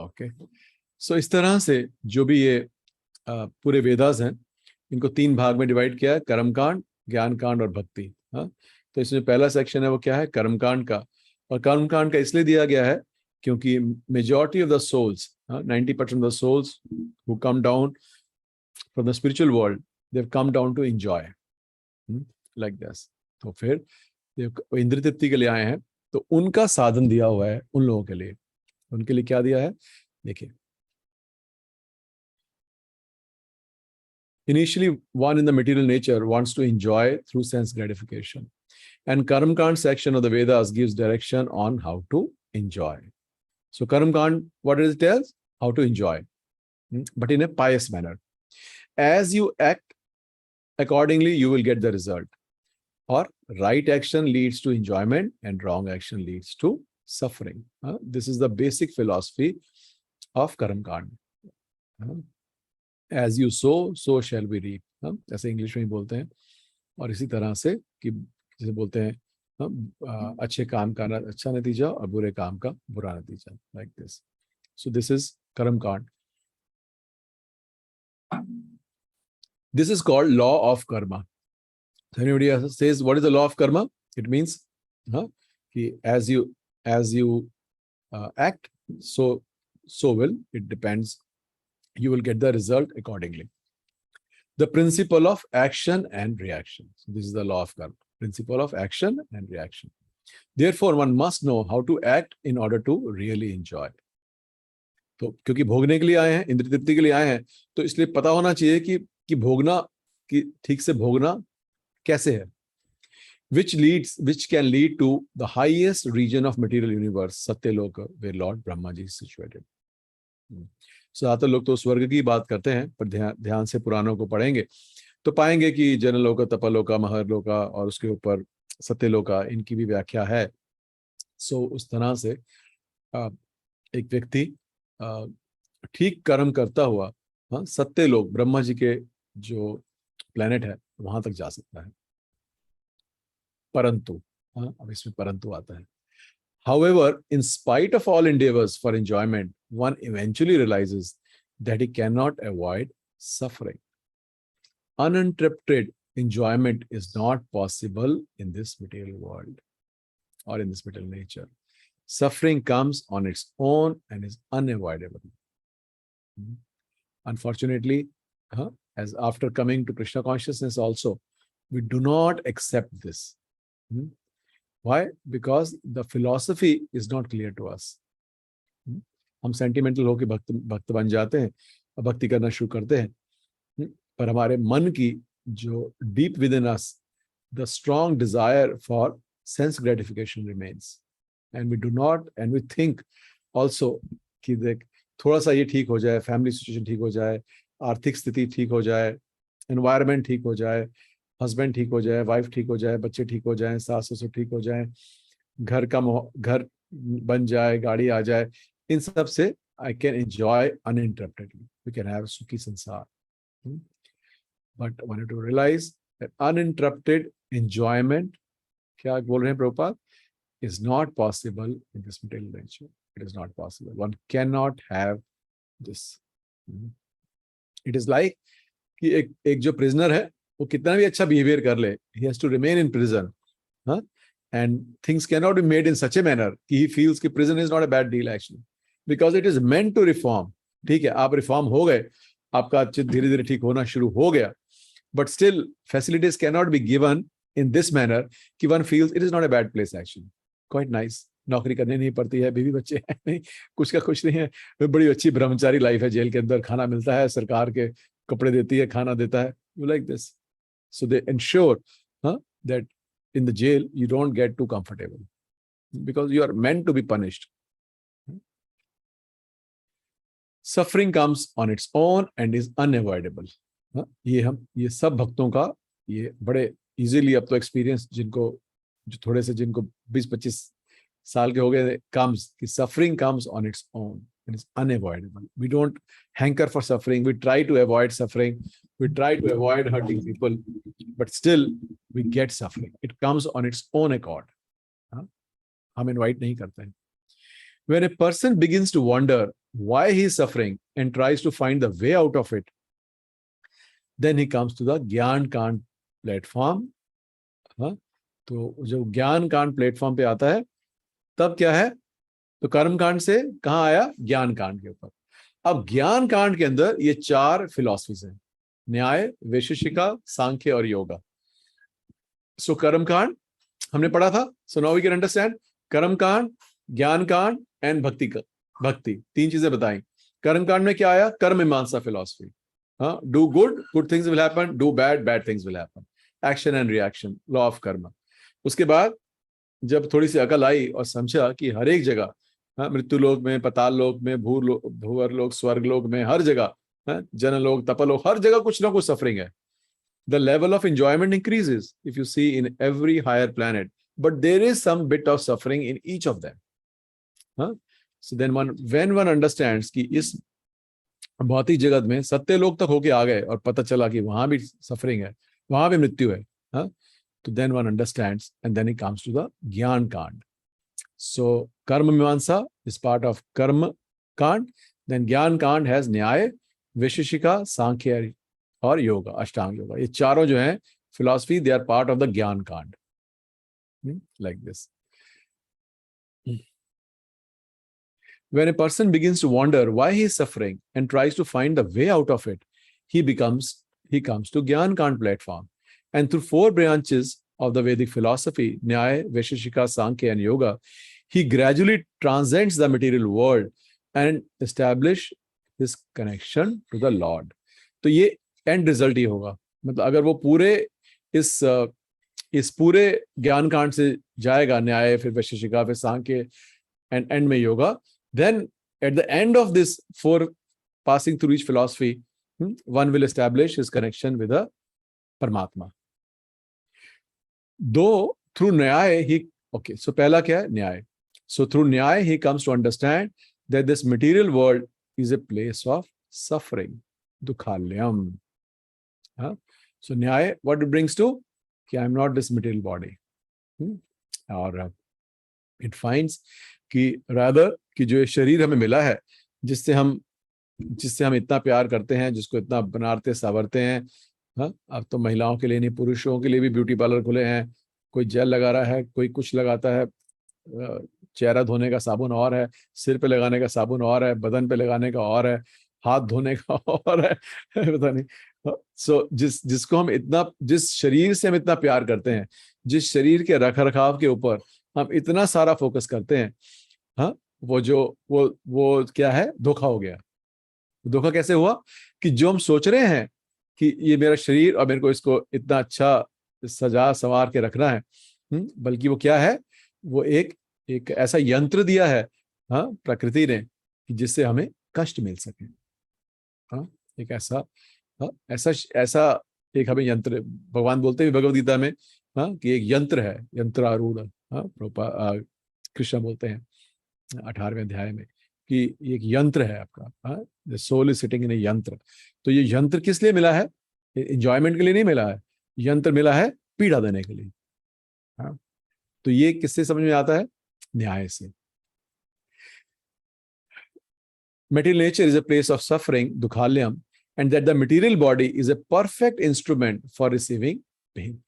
Okay, सो इस तरह से जो भी ये पूरे वेदास हैं, इनको 3 भाग में डिवाइड किया है, कर्मकांड, ज्ञान कांड और भक्ति। हाँ, तो इसमें पहला सेक्शन है वो क्या है, कर्मकांड का। और कर्मकांड का इसलिए दिया गया है क्योंकि majority of the souls, 90% of the souls who come down from the spiritual world, they have come down to enjoy like this. तो फिर इंद्र तृप्ति के लिए आए हैं, तो उनका साधन दिया हुआ है उन लोगों के लिए। उनके लिए क्या दिया है, देखिए। Initially, one in the material nature wants to enjoy through sense gratification. And Karmakand section of the Vedas gives direction on how to enjoy. So Karmakand, what does it tell? How to enjoy, but in a pious manner. As you act accordingly, you will get the result. Or right action leads to enjoyment and wrong action leads to suffering. This is the basic philosophy of Karmakand. As you sow, so shall we reap. ऐसे English में ही बोलते हैं। और इसी तरह से कि जैसे बोलते हैं अच्छे काम का अच्छा नतीजा और बुरे काम का बुरा नतीजा, like this. So this is कर्म कांड। This is called law of Karma. Anybody says what is the law of karma? It means कि as you act, so will it depends. You will get the result accordingly. The principle of action and reaction. So this is the law of karma. Principle of action and reaction. Therefore, one must know how to act in order to really enjoy. तो क्योंकि भोगने के लिए आए हैं, इंद्र तृप्ति के लिए आए हैं, तो इसलिए पता होना चाहिए कि भोगना, कि ठीक से भोगना कैसे है, which can lead to the highest region of material universe, Satyaloka, where Lord Brahmaji is situated. ज्यादातर लोग तो स्वर्ग की बात करते हैं, पर ध्यान से पुराणों को पढ़ेंगे तो पाएंगे कि जनलोका, तपलोका, महरलोका और उसके ऊपर सत्यलोका, इनकी भी व्याख्या है। सो उस तरह से एक व्यक्ति ठीक कर्म करता हुआ सत्यलोक, ब्रह्मा जी के जो प्लेनेट है, वहां तक जा सकता है। परंतु अब इसमें परंतु आता है। However, in spite of all endeavors for enjoyment, one eventually realizes that he cannot avoid suffering. Uninterrupted enjoyment is not possible in this material world or in this material nature. Suffering comes on its own and is unavoidable. Unfortunately, as after coming to Krishna consciousness also, we do not accept this. Why? Because the philosophy is not clear to us. हम sentimental होकर भक्त बन जाते हैं और भक्ति करना शुरू करते हैं, पर हमारे मन की जो deep within us, the strong desire for sense gratification remains, and we do not, and we think also कि देख थोड़ा सा ये ठीक हो जाए, फैमिली सिचुएशन ठीक हो जाए, आर्थिक स्थिति ठीक हो जाए, एनवायरमेंट ठीक हो जाए, हस्बैंड ठीक हो जाए, वाइफ ठीक हो जाए, बच्चे ठीक हो जाए, सास ससुर ठीक हो जाए, घर बन जाए, गाड़ी आ जाए, इन सब से I can enjoy uninterruptedly, we can have सुखी संसार। But one to realise that uninterrupted enjoyment, क्या बोल रहे हैं Prabhupada, is not possible in this material nature. It is not possible, one can not have this. It is like कि एक जो prisoner है, वो कितना भी अच्छा बिहेवियर कर ले, he has to remain in prison, and things cannot be made in such a manner कि he feels कि prison is not a bad deal actually, because it is meant to reform. ठीक है, आप reform हो गए, आपका चित्त धीरे धीरे ठीक होना शुरू हो गया, but still facilities cannot be given in this manner कि one feels it is not a bad place actually, quite nice, नौकरी करनी नहीं पड़ती है, बीवी बच्चे हैं नहीं, कुछ का कुछ नहीं है, बड़ी अच्छी ब्रह्मचारी लाइफ है, जेल के अंदर खाना मिलता है, सरकार के कपड़े देती है, खाना देता है, you like this. So they ensure that in the jail you don't get too comfortable because you are meant to be punished. Suffering comes on its own and is unavoidable. ये सब भक्तों का ये बड़े इजीली अब तो experience, जिनको 20-25 साल के हो गए, comes कि suffering comes on its own and is unavoidable. We don't hanker for suffering. We try to avoid suffering. We try to avoid hurting people, but still we get suffering. It comes on its own accord. हम invite नहीं करते हैं. When a person begins to wonder why he is suffering and tries to find the way out of it, then he comes to the ज्ञान कांड platform. तो जब ज्ञान कांड प्लेटफॉर्म पे आता है तब क्या है, तो कर्म कांड से कहाँ आया, ज्ञान कांड के ऊपर. अब ज्ञान कांड के अंदर ये 4 फिलॉसफीज हैं, न्याय, वैशेषिका, सांख्य और योगा. सो कर्म कांड हमने पढ़ा था. So now we can understand karma kanda, ज्ञान कांड एंड भक्ति 3 चीजें बताई. कर्म कांड में क्या आया, कर्म मीमांसा philosophy. Do good, good things will happen. Do bad, bad things will happen. Action and reaction, law of कर्म. उसके बाद जब थोड़ी सी अकल आई और समझा कि हर एक जगह, मृत्यु लोक में, पताल लोक में, भूवर लोक, स्वर्ग लोक में, हर जगह, जनलोक, तपलोक, हर जगह कुछ ना कुछ सफरिंग है. The level of enjoyment increases if you see in every higher planet, but there is some bit of suffering in each of them. So then when one understands कि इस भौतिक जगत में सत्य लोक तक होके आ गए और पता चला कि वहां भी सफरिंग है, वहां भी मृत्यु है, तो then one understands and then it comes to the ज्ञान कांड. So karma mimamsa is part of karma kand. Then ज्ञान कांड has न्याय, वैशेषिका, सांख्य और योगा, अष्टांग योगा. ये चारों जो हैं philosophy, they are part of the jnana kanda. Like this. When a person begins to wonder why he is suffering and tries to find the way out of it, he comes to Gyan Kand platform. And through 4 branches of the Vedic philosophy, Nyaya, Vaisheshika, Sankhya and Yoga, he gradually transcends the material world and establish his connection to the Lord. तो ये and result ही होगा. मतलब अगर वो पूरे इस पूरे ज्ञान कांड से जाएगा, न्याय, फिर वैशेषिका, फिर सांख्य एंड एंड में yoga, then at the end of this 4 passing through each philosophy, one will establish his connection with the Paramatma. Though through Nyaya, so pehla kya hai? Nyaya. So through Nyaya, he comes to understand that this material world is a place of suffering, dukhalyam. So Nyaya, what it brings to? Ki I am not this material body. Or it finds कि rather कि जो ये शरीर हमें मिला है, जिससे हम इतना प्यार करते हैं, जिसको इतना बनाते संवरते हैं. अब तो महिलाओं के लिए नहीं, पुरुषों के लिए भी ब्यूटी पार्लर खुले हैं. कोई जेल लगा रहा है, कोई कुछ लगाता है, चेहरा धोने का साबुन और है, सिर पे लगाने का साबुन और है, बदन पे लगाने का और है, हाथ धोने का और है, पता नहीं. सो जिसको हम इतना, जिस शरीर से हम इतना प्यार करते हैं, जिस शरीर के रख रखाव के ऊपर हम इतना सारा फोकस करते हैं, वो क्या है, धोखा हो गया. धोखा कैसे हुआ कि जो हम सोच रहे हैं कि ये मेरा शरीर और मेरे को इसको इतना अच्छा सजा संवार के रखना है, बल्कि वो क्या है, वो एक ऐसा यंत्र दिया है प्रकृति ने कि जिससे हमें कष्ट मिल सके. एक ऐसा एक हमें यंत्र, भगवान बोलते हैं भगवद गीता में कि एक यंत्र है, यंत्रारूढ़. कृष्ण बोलते हैं 18वें अध्याय में कि एक यंत्र है आपका, the soul is sitting in a यंत्र. तो ये यंत्र किस लिए मिला है? एंजॉयमेंट के लिए नहीं मिला है. यंत्र मिला है पीड़ा देने के लिए. तो ये किससे समझ में आता है? न्याय से. Material nature is a place of suffering, dukhalyam, and that the material body is a perfect instrument for receiving pain.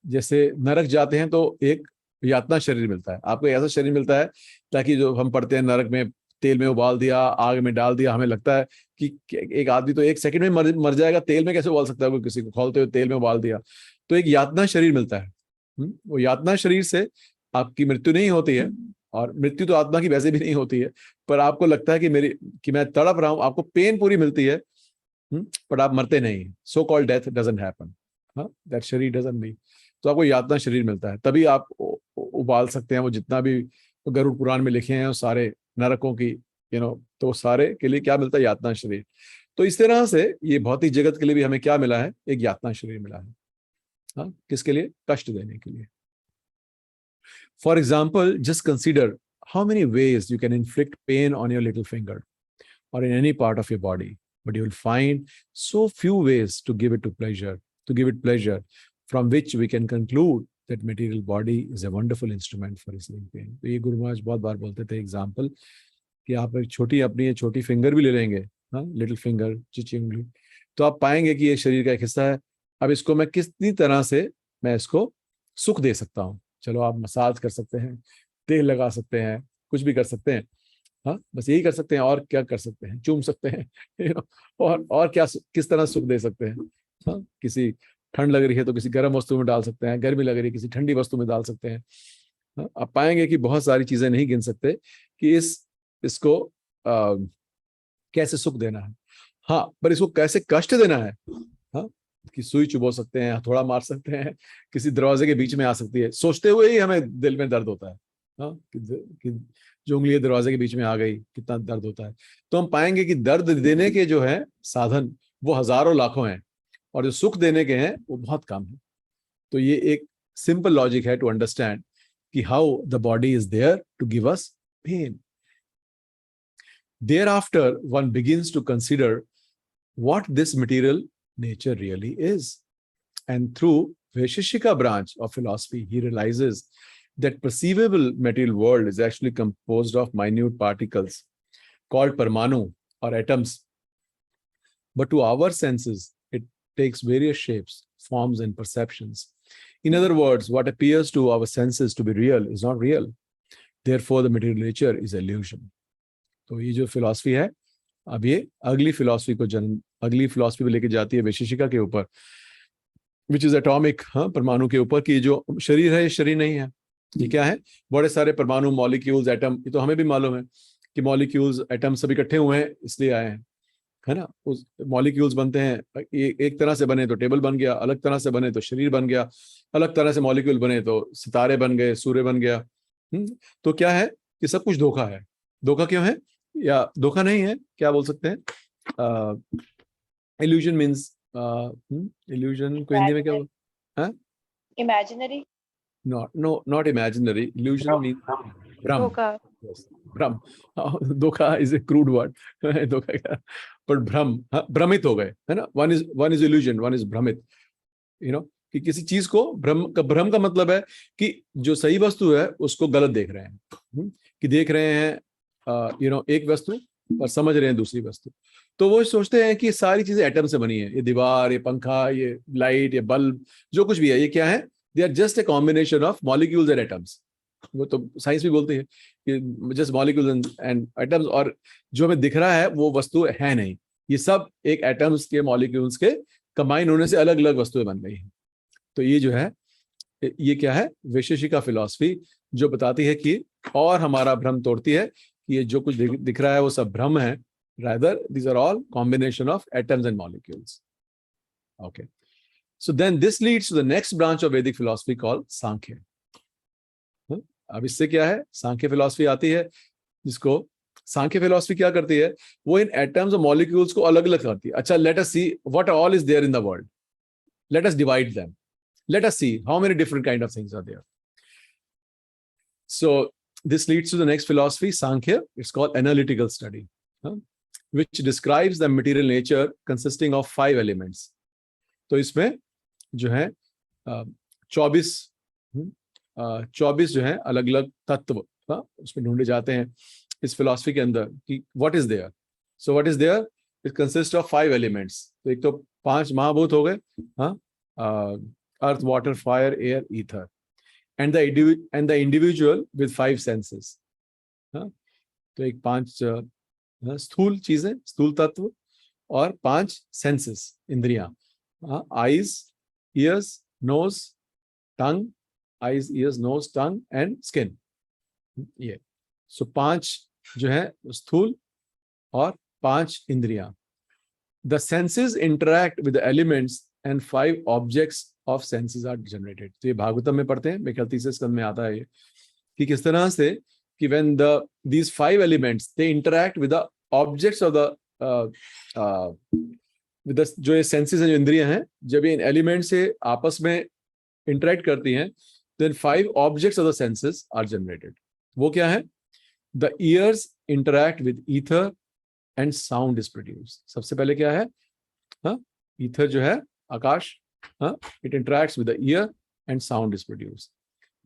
जैसे नरक जाते हैं तो एक यातना शरीर मिलता है, आपको ऐसा शरीर मिलता है ताकि जो हम पढ़ते हैं नरक में तेल में उबाल दिया, आग में डाल दिया, हमें लगता है कि एक आदमी तो 1 सेकंड में मर जाएगा, तेल में कैसे उबाल सकता है, किसी को खोलते हुए तेल में उबाल दिया. तो एक यातना शरीर मिलता है. वो यातना शरीर से आपकी मृत्यु नहीं होती है, और मृत्यु तो आत्मा की वैसे भी नहीं होती है, पर आपको लगता है कि मैं तड़प रहा हूं, आपको पेन पूरी मिलती है, पर आप मरते नहीं. So called death doesn't happen, that शरीर डजंट बी. तो आपको यातना शरीर मिलता है, तभी आप उबाल सकते हैं. वो जितना भी गरुड़ पुराण में लिखे हैं वो सारे नरकों की, तो सारे के लिए क्या मिलता है? यातना शरीर. तो इस तरह से ये भौतिक जगत के लिए भी हमें क्या मिला है? एक यातना शरीर मिला है. किसके लिए? कष्ट देने के लिए. For example, just consider how many ways you can inflict pain on your little finger or in any part of your body, but you will find so few ways to give it pleasure, from which we can conclude that material body is a wonderful instrument for receiving pain. तो ये गुरु महाराज बहुत बार बोलते थे example कि आप एक छोटी अपनी छोटी फिंगर भी ले लेंगे, हाँ, लिटिल फिंगर, चिची उंगली, तो आप पाएंगे कि ये शरीर का एक हिस्सा है. अब इसको मैं कितनी तरह से मैं इसको सुख दे सकता हूँ. चलो आप मसाज कर सकते हैं, तेल लगा सकते हैं, कुछ भी कर सकते हैं, हाँ, बस यही कर सकते हैं. और क्या कर सकते हैं? चूम सकते हैं, और क्या किस तरह सुख दे सकते हैं? हाँ, किसी ठंड लग रही है तो किसी गर्म वस्तु में डाल सकते हैं, गर्मी लग रही है किसी ठंडी वस्तु में डाल सकते हैं. हाँ, आप पाएंगे कि बहुत सारी चीजें नहीं गिन सकते कि इसको कैसे सुख देना है. हाँ, पर इसको कैसे कष्ट देना है, हाँ, कि सुई चुबो सकते हैं, हथौड़ा मार सकते हैं, किसी दरवाजे के बीच में आ सकती है, सोचते हुए ही हमें दिल में दर्द होता है. हाँ, कि जो उंगली दरवाजे के बीच में आ गई, कितना दर्द होता है. तो हम पाएंगे कि दर्द देने के जो है साधन वो हजारों लाखों हैं, और जो सुख देने के हैं वो बहुत कम है. तो ये एक सिंपल लॉजिक है टू अंडरस्टैंड कि how the body is there to give us pain. Thereafter, one begins to consider what this material nature really is. And through Vaisheshika branch of philosophy, he realizes that perceivable material world is actually composed of minute particles called parmanu or atoms. But to our senses, it takes various shapes, forms, and perceptions. In other words, what appears to our senses to be real is not real. Therefore, the material nature is illusion. तो ये जो philosophy है, अब ये अगली philosophy पे लेके जाती है वैशेषिका के ऊपर, विच इज एटॉमिक, हाँ, परमाणु के ऊपर, कि जो शरीर है ये शरीर नहीं है. ये क्या है? बड़े सारे परमाणु, मॉलिक्यूल्स, एटम. ये तो हमें भी मालूम है कि मॉलिक्यूल्स, एटम सब इकट्ठे हुए हैं इसलिए आए हैं, है ना. उस मॉलिक्यूल्स बनते हैं, एक तरह से बने तो टेबल बन गया, अलग तरह से बने तो शरीर बन गया, अलग तरह से मॉलिक्यूल बने तो सितारे बन गए, सूर्य बन गया. तो क्या है कि सब कुछ धोखा है. धोखा क्यों है? या धोखा नहीं है, क्या बोल सकते हैं? इल्यूजन मीन्स, इल्यूजन को हिंदी में क्या बोल? Imaginary? Not imaginary. Illusion means भ्रम. भ्रम. धोखा इज ए क्रूड वर्ड. धोखा क्या, पर भ्रम, भ्रमित हो गए, है ना. One is illusion, one is भ्रमित. कि किसी चीज को भ्रम का मतलब है कि जो सही वस्तु है उसको गलत देख रहे हैं, कि देख रहे हैं एक वस्तु और समझ रहे हैं दूसरी वस्तु. तो वो सोचते हैं कि सारी चीजें एटम से बनी है, ये दीवार, ये पंखा, ये लाइट, ये बल्ब, जो कुछ भी है, ये क्या है? They are just a combination of molecules and atoms. वो तो साइंस भी बोलती है कि जस्ट मॉलिक्यूल्स एंड एटम्स, और जो हमें दिख रहा है वो वस्तु है नहीं. ये सब एक एटम्स के, मॉलिक्यूल्स के कंबाइन होने से अलग अलग वस्तुएं बन गई हैं. तो ये जो है, ये क्या है? वैशेषिका फिलॉसफी, जो बताती है कि और हमारा भ्रम तोड़ती है कि ये जो कुछ दिख रहा है वो सब भ्रम है. Rather, these are all combination of atoms and molecules. Okay. So then this leads to the next branch of Vedic philosophy called Sankhya. अब इससे क्या है? सांख्य फिलॉसफी आती है, जिसको सांख्य फिलॉसफी क्या करती है? वो इन एटम्स और मॉलिक्यूल्स को अलग अलग करती है. अच्छा, let us see what all is there in the world. Let us divide them. Let us see how many different kind of things are there. So this leads to the next philosophy, Sankhya. It's called analytical study, which describes the material nature consisting of 5 elements. तो इसमें जो है 24 जो है अलग अलग तत्व उसमें ढूंढे जाते हैं इस फिलॉसफी के अंदर कि what is there. So what is there? It consists of 5 elements. तो एक तो 5 महाभूत हो गए, earth, water, fire, air, ether. And the individual with 5 senses. तो एक 5 स्थूल चीजें, स्थूल तत्व, और 5 सेंसेस, इंद्रियां, eyes, ears, nose, tongue, eyes, ears, nose, tongue and skin. ये सो 5 जो है स्थूल और 5 इंद्रियां. The senses interact with the elements and 5 objects of senses are generated. तो ये भागवतम में पढ़ते हैं, मेरे ख्याल 30 स्कंद में आता है ये, कि किस तरह से कि when these 5 elements they interact with the objects of the with the जो ये senses हैं, जो इंद्रियां हैं, जब ये इन एलिमेंट से आपस में इंटरेक्ट करती हैं, then 5 objects of the senses are generated. वो क्या है? The ears interact with ether and sound is produced. सबसे पहले क्या है? ईथर जो है आकाश, it interacts with the ear and sound is produced.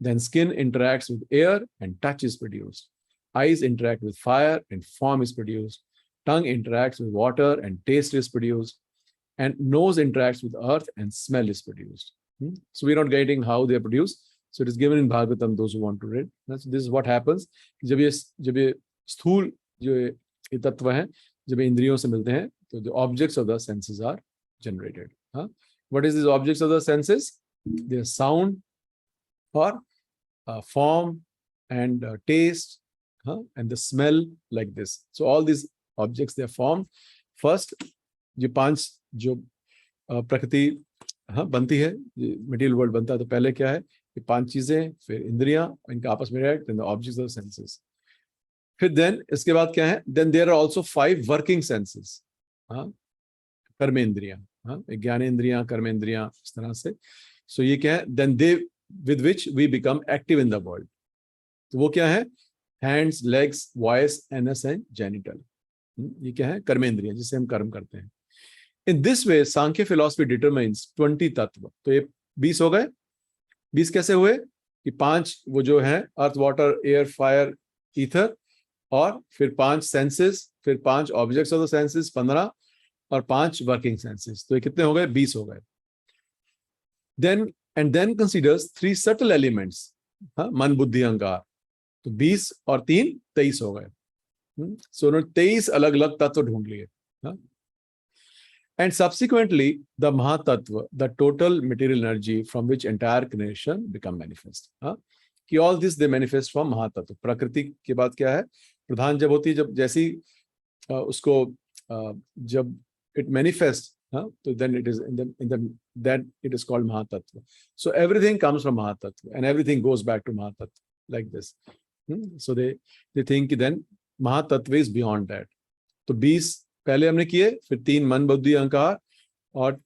Then skin interacts with air and touch is produced. Eyes interact with fire and form is produced. Tongue interacts with water and taste is produced. And nose interacts with earth and smell is produced. So we're not getting how they are produced. So it is given in Bhagavatam, those who want to read. This is what happens. जब ये स्थूल जो ये तत्व हैं, जब इंद्रियों से मिलते हैं, तो the objects of the senses are generated. What is these objects of the senses? Their sound or form and taste and the smell like this. So all these objects, they are formed. First, ये पांच जो प्रकृति बनती है, material world बनता है, तो पहले क्या है, ये पांच चीजें, फिर इंद्रियां, इनका आपस में react, then the objects of senses. फिर देन इसके बाद क्या है, then there are also 5 working senses. कर्मेंद्रियां, ज्ञानेंद्रियां, कर्मेंद्रियां, इस तरह से. सो ये क्या है, then they with which we become active in the world. तो वो क्या है, hands, legs, voice, anus and genital. ये क्या है, कर्मेंद्रियां, जिससे हम कर्म करते हैं. In this way Sankhya philosophy determines 20 तत्व. तो ये 20 हो गए. 20 कैसे हुए कि 5 वो जो है अर्थ, वाटर, एयर, फायर, ईथर, और फिर 5 सेंसेस, फिर 5 ऑब्जेक्ट्स ऑफ द सेंसेस 15, और 5 वर्किंग सेंसेस. तो ये कितने हो गए, 20 हो गए. देन कंसीडर्स 3 सटल एलिमेंट्स, मन, बुद्धि, अहंकार. तो 20 और 3 23 हो गए. सो उन्होंने 23 अलग अलग तत्व ढूंढ लिए. And subsequently, the Mahatattva, the total material energy from which entire creation become manifest. कि all this they manifest from Mahatattva. प्रकृति के बाद क्या है, प्रधान जब होती है, जब जैसी उसको जब it manifests, तो then it is that it is called Mahatattva. So everything comes from Mahatattva and everything goes back to Mahatattva like this. So they think then Mahatattva is beyond that. तो 20 पहले हमने किए, फिर 3 मन, बुद्धि, अहंकार, और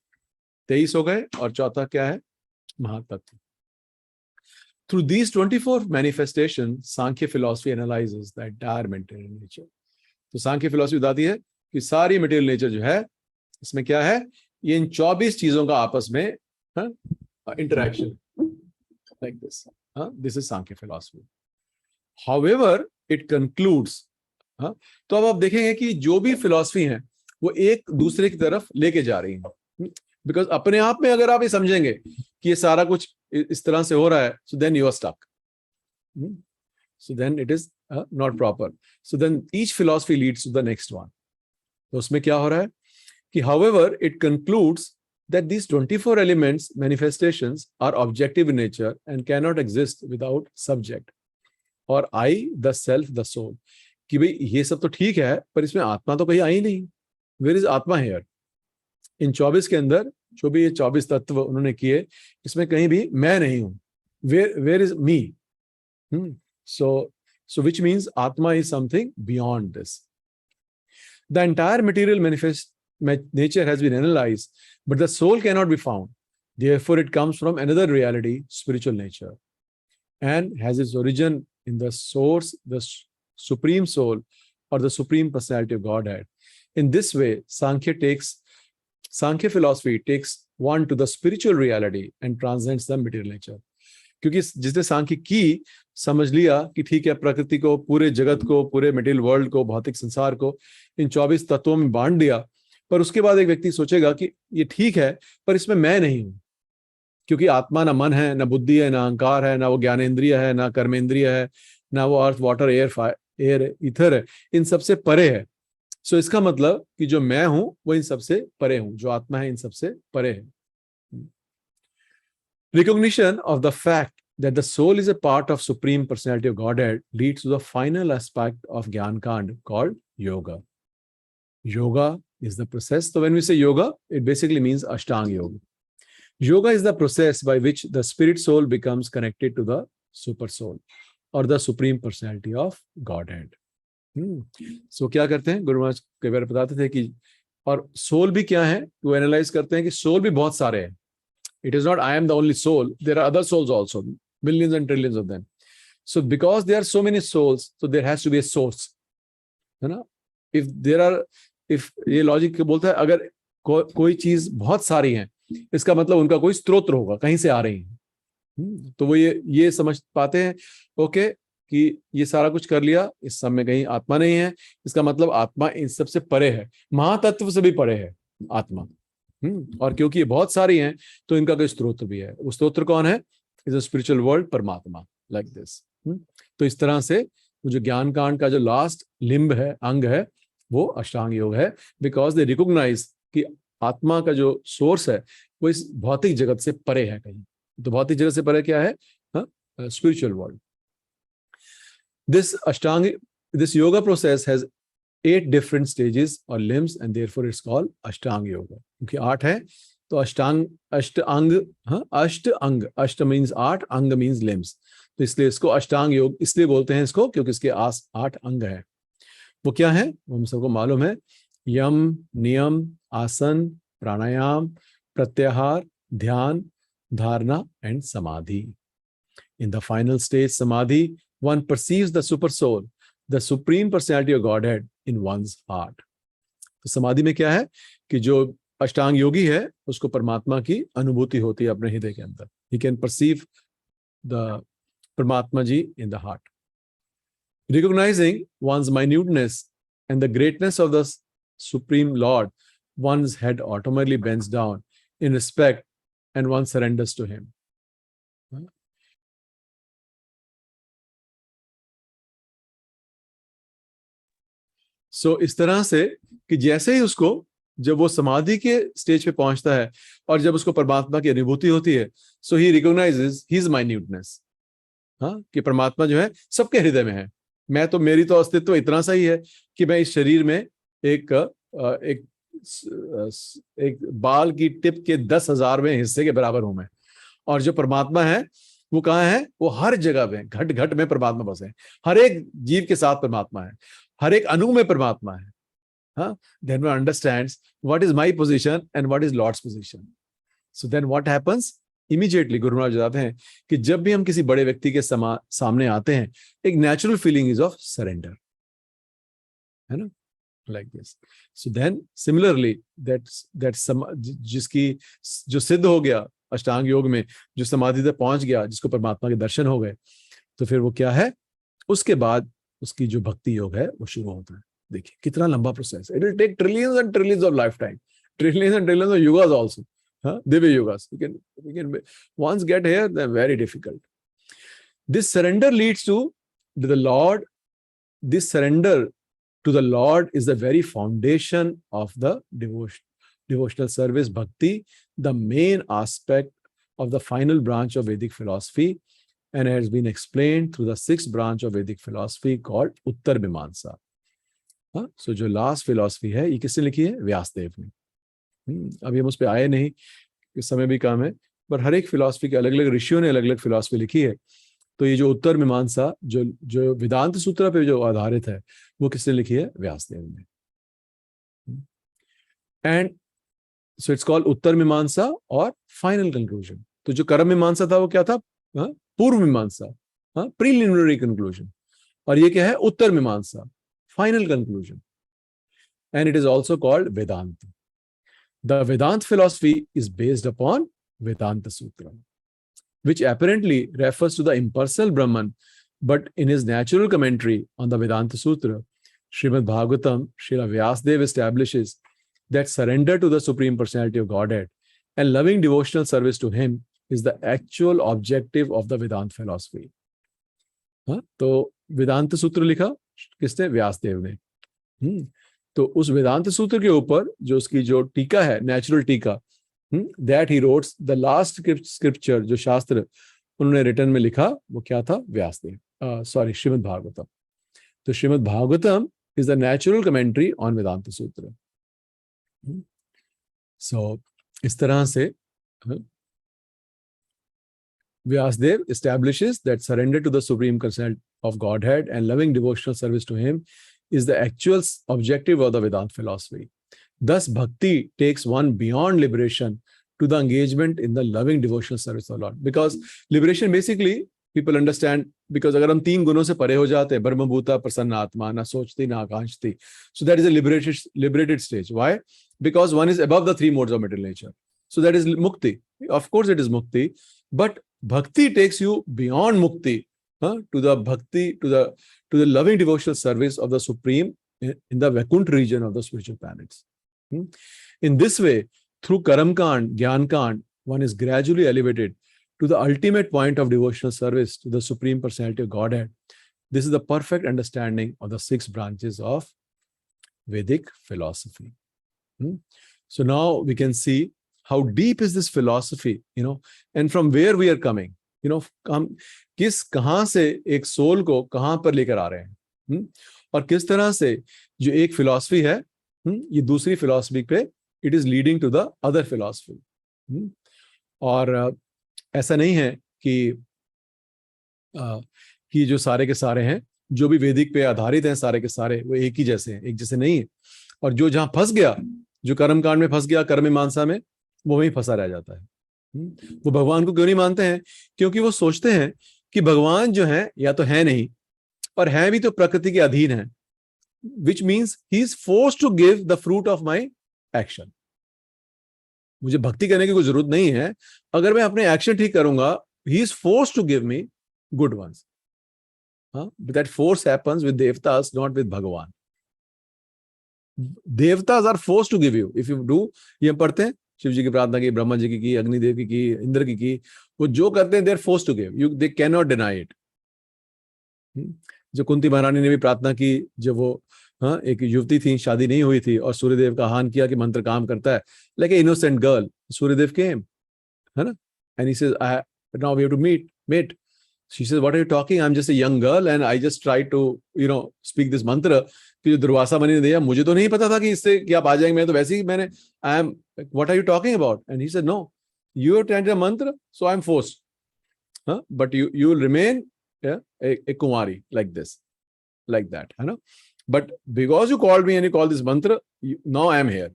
23 हो गए, और चौथा क्या है, महातत्व. Through these 24 manifestations, Sankhya philosophy analyzes the entire material nature. तो सांख्य फिलॉसफी बताती है कि सारी मटेरियल नेचर जो है, इसमें क्या है, ये इन 24 चीजों का आपस में interaction, like this. This is Sankhya philosophy. However, it concludes. तो अब आप देखेंगे कि जो भी फिलॉसफी है वो एक दूसरे की तरफ लेके जा रही है. बिकॉज अपने आप में अगर आप ये समझेंगे कि ये सारा कुछ इस तरह से हो रहा है, so then you are stuck. So then it is not proper. So then each philosophy leads to the next one. तो उसमें क्या हो रहा है कि however it concludes that these 24 elements manifestations are objective in nature and cannot exist without subject or I, the self, the soul. कि भाई ये सब तो ठीक है, पर इसमें आत्मा तो कहीं आई नहीं. वेयर इज आत्मा हियर? इन 24 के अंदर जो भी ये 24 तत्व उन्होंने किए, इसमें कहीं भी मैं नहीं हूं. Where is me? So which means atma is something beyond this. The entire material manifest nature has been analyzed, but the soul cannot be found. Therefore, it comes from another reality, spiritual nature, and has its origin in the source, the supreme soul, or the supreme personality of Godhead. In this way, Sankhya philosophy takes one to the spiritual reality and transcends the material nature. क्योंकि जिसने सांख्य की, समझ लिया कि ठीक है, प्रकृति को, पूरे जगत को, पूरे मटेरियल वर्ल्ड को, भौतिक संसार को इन 24 तत्वों में बांट दिया. पर उसके बाद एक व्यक्ति सोचेगा कि ये ठीक है, पर इसमें मैं नहीं हूं, क्योंकि आत्मा ना मन है, ना बुद्धि है, ना अहंकार है, ना वो ज्ञानेंद्रिय है, ना कर्मेंद्रिय है, ना वो अर्थ, वाटर, एयर, ईथर है. इन सबसे परे है. सो इसका मतलब कि जो मैं हूं वो इन सबसे परे हूं, जो आत्मा है इन सबसे परे है. Recognition of the fact that the soul is a part of supreme personality of Godhead leads to the final aspect of Gyan Kand called yoga. Yoga is the process. So when we say yoga, it basically means Ashtanga Yoga. Yoga is the process by which the spirit soul becomes connected to the super soul or the supreme personality of Godhead. So क्या करते हैं, गुरु महाराज कई बार बताते थे कि, और soul भी क्या है, वो एनालाइज करते हैं कि सोल भी बहुत सारे हैं. It is not I am the only soul. There are other souls also, millions and trillions of them. So because there are so many souls, so there has to be a source. है ना? If ये logic बोलता है, अगर कोई चीज बहुत सारी है, इसका मतलब उनका कोई स्रोत होगा, कहीं से आ रही है. तो वो ये समझ पाते हैं, ओके, कि ये सारा कुछ कर लिया, इस सब में कहीं आत्मा नहीं है, इसका मतलब आत्मा इन सब से परे है, महातत्व से भी परे है आत्मा। और क्योंकि ये बहुत सारी हैं तो इनका कोई स्त्रोत भी है। वो स्त्रोत्र कौन है? इज अ स्पिरिचुअल वर्ल्ड, परमात्मा, लाइक दिस। तो इस तरह से वो जो ज्ञान कांड का जो लास्ट लिंब है, अंग है, वो अष्टांग योग है, बिकॉज दे रिकॉग्नाइज कि आत्मा का जो सोर्स है वो इस भौतिक जगत से परे है कहीं। तो भौतिक जगत से परे क्या है? Spiritual world. This yoga process has 8 different stages or limbs, and therefore it's called Ashtanga Yoga. क्योंकि 8 है तो अष्ट means 8, अंग means limbs, तो इसलिए इसको अष्टांग योग इसलिए बोलते हैं इसको क्योंकि इसके 8 अंग है। वो क्या है? हम सबको मालूम है, यम, नियम, आसन, प्राणायाम, प्रत्याहार, ध्यान, धारणा एंड समाधि। In the final stage, samadhi, one perceives the super soul, the supreme personality of Godhead in one's heart. तो समाधि में क्या है कि जो अष्टांग योगी है उसको परमात्मा की अनुभूति होती है अपने हृदय के अंदर। He can perceive the Paramatma ji in the heart. Recognizing one's minuteness and the greatness of the Supreme Lord, one's head automatically bends down in respect and one surrenders to him. सो इस तरह से कि जैसे ही उसको, जब वो समाधि के स्टेज पे पहुंचता है और जब उसको परमात्मा की अनुभूति होती है, सो ही रिकॉग्नाइजेस हिज माइन्यूटनेस, कि परमात्मा जो है सबके हृदय में है। मेरी तो अस्तित्व इतना सा ही है कि मैं इस शरीर में एक बाल की टिप के 10,000वें हिस्से के बराबर हूं मैं। और जो परमात्मा है वो कहाँ है? वो हर जगह में, घट घट में परमात्मा बसे। हर एक जीव के साथ परमात्मा है, हर एक अणु में परमात्मा है। Then one understands what is my position and what is Lord's position. So then what happens? Immediately Guru Maharaj बताते हैं कि जब भी हम किसी बड़े व्यक्ति के सामने आते हैं, एक natural feeling is of surrender, है ना, like this. So then similarly जिसकी जो सिद्ध हो गया अष्टांग योग में, जो समाधि तक पहुंच गया, जिसको परमात्मा के दर्शन हो गए, तो फिर वो क्या है? उसके बाद उसकी जो भक्ति योग है वो शुरू होता है। देखिए कितना लंबा प्रोसेस है। It will take trillions and trillions of lifetime, trillions and trillions of yugas also, divya yugas. we can once get here, they're very difficult. This surrender leads to the Lord. This surrender to the Lord is the very foundation of the devotional service, bhakti, the main aspect of the final branch of Vedic philosophy, and has been explained through the 6th branch of Vedic philosophy called Uttar Mimamsa. So जो last philosophy है ये किसने लिखी है? व्यासदेव ने। अभी हम उस पर आए नहीं, इस समय भी काम है, पर हर एक फिलॉसफी के अलग अलग ऋषियों ने अलग अलग फिलॉसफी लिखी है। तो ये जो उत्तर मीमांसा, जो वेदांत सूत्र पे जो आधारित है, वो किसने लिखी है? व्यासदेव ने। एंड सो इट्स कॉल्ड उत्तर मीमांसा और फाइनल कंक्लूजन। तो जो कर्म मीमांसा था वो क्या था? पूर्व मीमांसा, प्रीलिमिनरी कंक्लूजन। और ये क्या है? उत्तर मीमांसा, final conclusion. And it is also called Vedanta. The Vedanta philosophy is based upon Vedanta Sutra, which apparently refers to the impersonal Brahman, but in his natural commentary on the Vedanta Sutra, Srimad Bhagavatam, Srila Vyasadeva establishes that surrender to the Supreme Personality of Godhead and loving devotional service to him is the actual objective of the Vedanta philosophy. तो वेदांत सूत्र लिखा किसने? व्यासदेव ने। तो उस वेदांत सूत्र के ऊपर जो उसकी जो टीका है, नेचुरल टीका, that he wrote the last scripture, जो शास्त्र उन्होंने रिटर्न में लिखा, वो क्या था? व्यासदेव, सॉरी, श्रीमद् भागवतम। तो Shrimad Bhagavatam is the natural commentary on Vedanta Sutra. So इस तरह से Vyasadeva establishes that surrender to the Supreme Personality of Godhead and loving devotional service to him is the actual objective of the Vedanta philosophy. Thus, bhakti takes one beyond liberation to the engagement in the loving devotional service of the Lord. Because liberation, basically, people understand, because अगर हम 3 गुणों से परे हो जाते हैं, ब्रह्मभूता प्रसन्न आत्मा, ना सोचती ना आकांक्षती, so that is a liberated stage. Why? Because one is above the 3 modes of material nature. So that is mukti. Of course, it is mukti. But Bhakti takes you beyond mukti, to the bhakti, to the loving devotional service of the Supreme in the Vaikuntha region of the spiritual planets. In this way, through Karamkand, Gyankand, one is gradually elevated to the ultimate point of devotional service to the Supreme Personality of Godhead. This is the perfect understanding of the 6 branches of Vedic philosophy. So now we can see how deep is this philosophy, and from where we are coming. हम कहां से एक soul को कहां पर लेकर आ रहे हैं, और किस तरह से जो एक फिलॉसफी है, ये दूसरी फिलॉसफी पे it is leading to the other philosophy. और ऐसा नहीं है कि जो सारे के सारे हैं, जो भी वैदिक पे आधारित हैं, सारे के सारे वो एक ही जैसे हैं, एक जैसे नहीं है. और जो जहां फंस गया, जो कर्मकांड में फंस गया, कर्म मीमांसा में, वो वहीं फंसा रह जाता है. वो भगवान को क्यों नहीं मानते हैं? क्योंकि वो सोचते हैं कि भगवान जो है या तो है नहीं, और है भी तो प्रकृति के अधीन है, which means he is forced to give the fruit of my action. मुझे भक्ति करने की कोई जरूरत नहीं है, अगर मैं अपने एक्शन ठीक करूंगा, he is forced to give me good ones. But that force happens with devtas, not with Bhagavan. Devtas are forced to give you. If you do, ये पढ़ते हैं, शिव जी की प्रार्थना की, ब्रह्मा जी की, अग्निदेव की, इंद्र की, वो जो करते हैं, they are forced to give. They cannot deny it. जो कुंती महारानी ने भी प्रार्थना की, जब वो एक युवती थी, शादी नहीं हुई थी, और सूर्यदेव का आह्वान किया कि मंत्र काम करता है, like an innocent girl, Suryadev came, है ना, and he says, now we have to meet. She says, what are you talking? I'm just a young girl and I just try to, speak this mantra. कि जो दुर्वासा मुनि ने दिया, मुझे तो नहीं पता था कि इससे कि आप आ जाएंगे, मैं तो वैसे ही मैंने, what are you talking about? And he said, no, you have chanted a mantra, so I'm forced. But you will remain a Kumari like this, like that. But because you called me and you called this mantra, now I am here.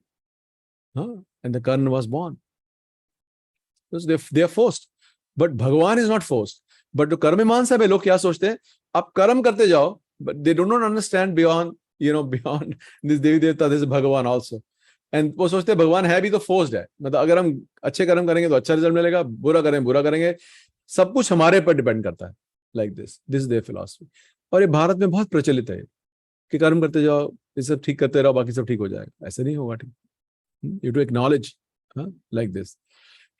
And the Karna was born. Because they are forced. But Bhagavan is not forced. But जो कर्म मीमांसा में लोग क्या सोचते हैं, आप कर्म करते जाओ, but they do not understand beyond this देवी देवता, this भगवान also. And वो सोचते हैं भगवान है भी तो forced है, मतलब अगर हम अच्छे कर्म करेंगे तो अच्छा रिजल्ट मिलेगा, बुरा करेंगे, सब कुछ हमारे पर डिपेंड करता है. Like this is their philosophy. और ये भारत में बहुत प्रचलित है कि कर्म करते जाओ, ये सब ठीक करते रहो, बाकी सब ठीक हो जाएगा. ऐसे नहीं होगा ठीक. You to acknowledge like this.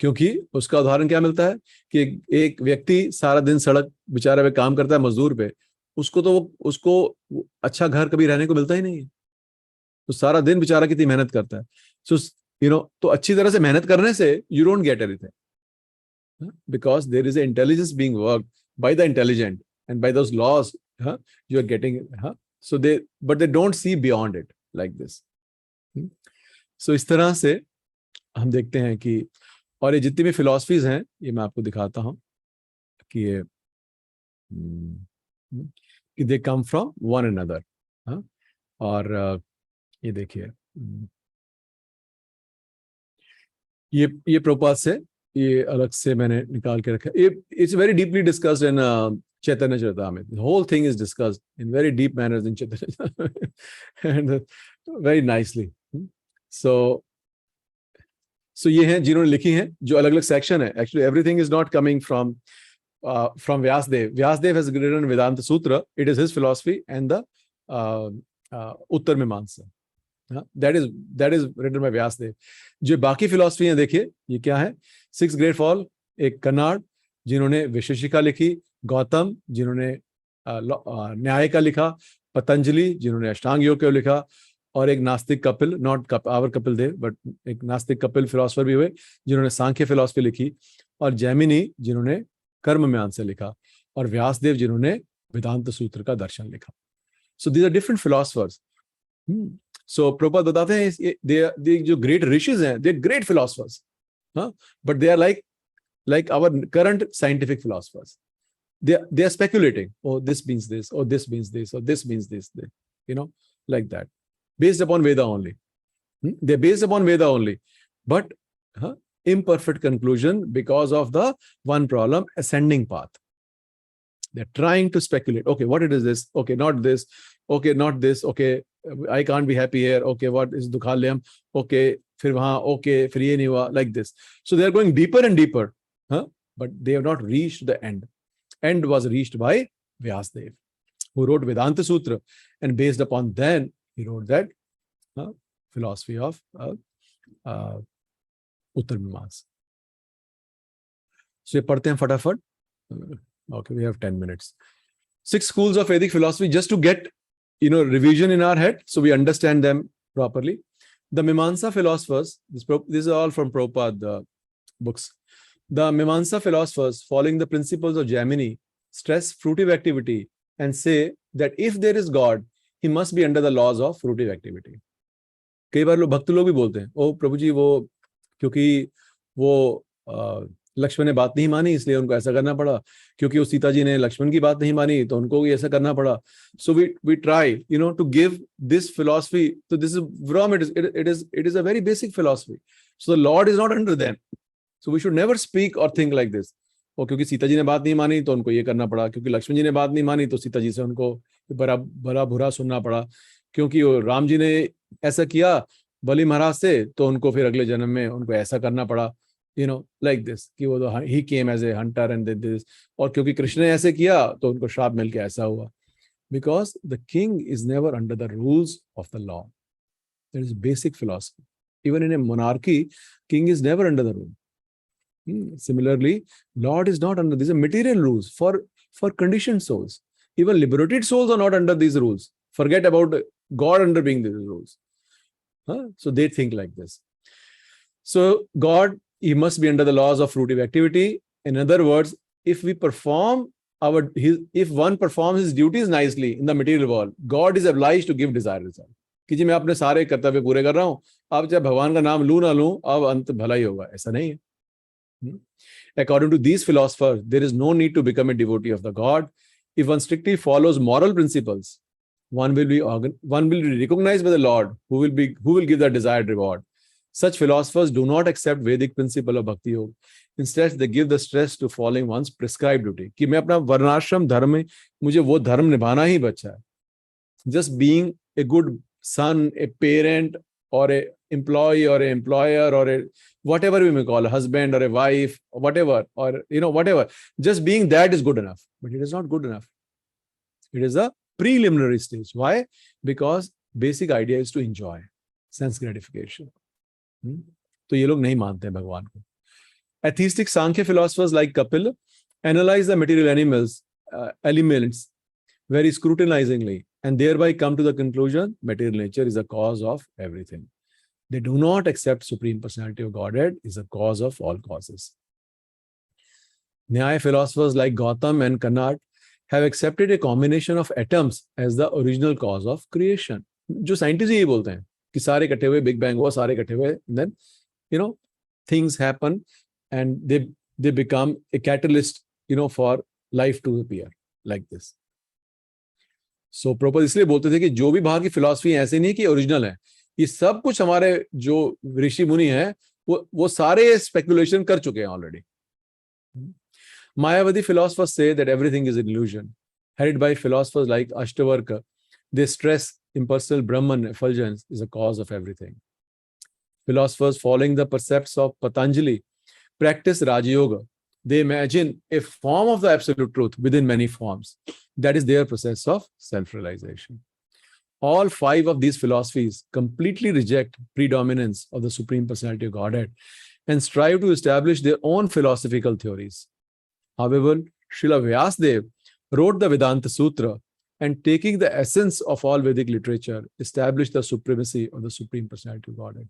क्योंकि उसका उदाहरण क्या मिलता है कि एक व्यक्ति सारा दिन सड़क बेचारा पे काम करता है, मजदूर पे, उसको अच्छा घर कभी रहने को मिलता ही नहीं है. तो सारा दिन बेचारा कितनी मेहनत करता है. सो तो अच्छी तरह से मेहनत करने से you don't get anything, because there is intelligence being worked by the intelligent and by those laws you are getting. So but they don't see beyond it like this. So इस तरह से हम देखते हैं कि, और ये जितनी भी फिलॉसफीज हैं, ये मैं आपको दिखाता हूं कि ये कि दे कम फ्रॉम वन अनदर. और ये देखिए, ये प्रभुपाद से ये अलग से मैंने निकाल के रखा. ये it's very deeply discussed in Chaitanya Charitamrita. The whole thing is discussed in very deep manners in Chaitanya and very nicely. So ये हैं जिन्होंने लिखी हैं, जो अलग अलग सेक्शन है. Actually everything is not coming from Vyasadeva. Vyasadeva has written Vedanta Sutra. It is his philosophy and the Uttara Mimamsa. That is written by Vyasadeva. जो बाकी फिलॉसफी हैं, देखिए ये क्या है. 6 ग्रेट फॉल, एक कन्नाड़ जिन्होंने विशेषिका लिखी, गौतम जिन्होंने न्याय का लिखा, पतंजलि जिन्होंने अष्टांग योग को लिखा, और एक नास्तिक Kapil, not our Kapil Dev, but एक नास्तिक कपिल फिलोसफर भी हुए जिन्होंने सांख्य फिलोसफी लिखी, और जैमिनी जिन्होंने कर्म मीमांसा लिखा, और व्यासदेव जिन्होंने वेदांत सूत्र का दर्शन लिखा. So these are different philosophers. So Prabhupada बताते हैं दे जो ग्रेट ऋषिज हैं, they great philosophers, but they are like our current scientific philosophers. They are speculating. Oh, this means this, or this means this, or this means this. Like that. Based upon Veda only. They're based upon Veda only. But imperfect conclusion because of the one problem, ascending path. They're trying to speculate. Okay, what it is this? Okay, not this. Okay, not this. Okay, I can't be happy here. Okay, what is Dukhalyam? Okay, फिर वहाँ, okay, फिर ये नहीं हुआ, like this. So they're going deeper and deeper. but they have not reached the end. End was reached by Vyasdev, who wrote Vedanta Sutra, and based upon then he wrote that philosophy of Uttar Mimamsa. So, ये पढ़ते हैं फटाफट. Okay, we have 10 minutes. 6 schools of Vedic philosophy, just to get revision in our head, so we understand them properly. The Mimamsa philosophers, this is all from Prabhupada books. The Mimamsa philosophers, following the principles of Jaimini, stress fruitive activity and say that if there is God, he must be under the laws of fruitive activity. कई बार भक्त लोग भी बोलते हैं, ओ प्रभु जी, वो क्योंकि वो लक्ष्मण ने बात नहीं मानी इसलिए उनको ऐसा करना पड़ा, क्योंकि वो सीता जी ने लक्ष्मण की बात नहीं मानी तो उनको भी ऐसा करना पड़ा. So we try to give this philosophy. So this is from it is a very basic philosophy. So the Lord is not under them. So we should never speak or think like this. और क्योंकि सीता जी ने बात नहीं मानी तो उनको ये करना पड़ा, क्योंकि लक्ष्मण जी ने बात नहीं मानी तो सीता जी से उनको बड़ा बुरा सुनना पड़ा, क्योंकि राम जी ने ऐसा किया बलि महाराज से तो उनको फिर अगले जन्म में उनको ऐसा करना पड़ा. Like this, कि वो तो he came as a hunter and did this, और क्योंकि कृष्ण ने ऐसे किया तो उनको श्राप मिलके ऐसा हुआ. Because the king is never under the rules of the law. That is basic philosophy. Even in a monarchy, king is never under the rule. Similarly, Lord is not under these are material rules for conditioned souls. Even liberated souls are not under these rules. Forget about God under being these rules. So they think like this. So God, he must be under the laws of fruitive activity. In other words, if one performs his duties nicely in the material world, God is obliged to give desired result. कि जी मैं अपने सारे कर्तव्य पूरे कर रहा हूँ, अब चाहे भगवान का नाम लूं ना लूं, अब अंत भला ही होगा, ऐसा नहीं है. According to these philosophers, there is no need to become a devotee of the God. If one strictly follows moral principles, one will be recognized by the Lord, who will give the desired reward. Such philosophers do not accept Vedic principle of Bhakti Yoga. Instead, they give the stress to following one's prescribed duty. कि मैं अपना वर्णाश्रम धर्म में मुझे वो धर्म निभाना ही बचा है. Just being a good son, a parent, or a employee, or a employer, or a whatever we may call a husband or a wife, or whatever, or whatever. Just being that is good enough, but it is not good enough. It is a preliminary stage. Why? Because basic idea is to enjoy sense gratification. तो ये लोग नहीं मानते हैं भगवान को. Atheistic Sankhya philosophers like Kapil analyze the material elements very scrutinizingly and thereby come to the conclusion material nature is the cause of everything. They do not accept Supreme Personality of Godhead is the cause of all causes. Nyaya philosophers like Gautam and Kannad have accepted a combination of atoms as the original cause of creation. जो scientist यही बोलते हैं कि सारे इकट्ठे हुए, big bang हुआ, सारे इकट्ठे हुए, then things happen and they become a catalyst for life to appear like this. So Prabhupada इसलिए बोलते थे कि जो भी बाहर की फिलॉसफी ऐसे नहीं कि ओरिजिनल है, ये सब कुछ हमारे जो ऋषि मुनि हैं वो सारे स्पेकुलेशन कर चुके हैं already. Mayavadi philosophers say that everything is an illusion. Headed by philosophers like Ashtavarka, they stress impersonal Brahman effulgence is the cause of everything. Philosophers following the precepts of Patanjali practice Raja Yoga. They imagine a form of the absolute truth within many forms. That is their process of self-realization. All 5 of these philosophies completely reject predominance of the Supreme Personality of Godhead and strive to establish their own philosophical theories. However, Srila Vyasadeva wrote the Vedanta Sutra and taking the essence of all Vedic literature, established the supremacy of the Supreme Personality of Godhead.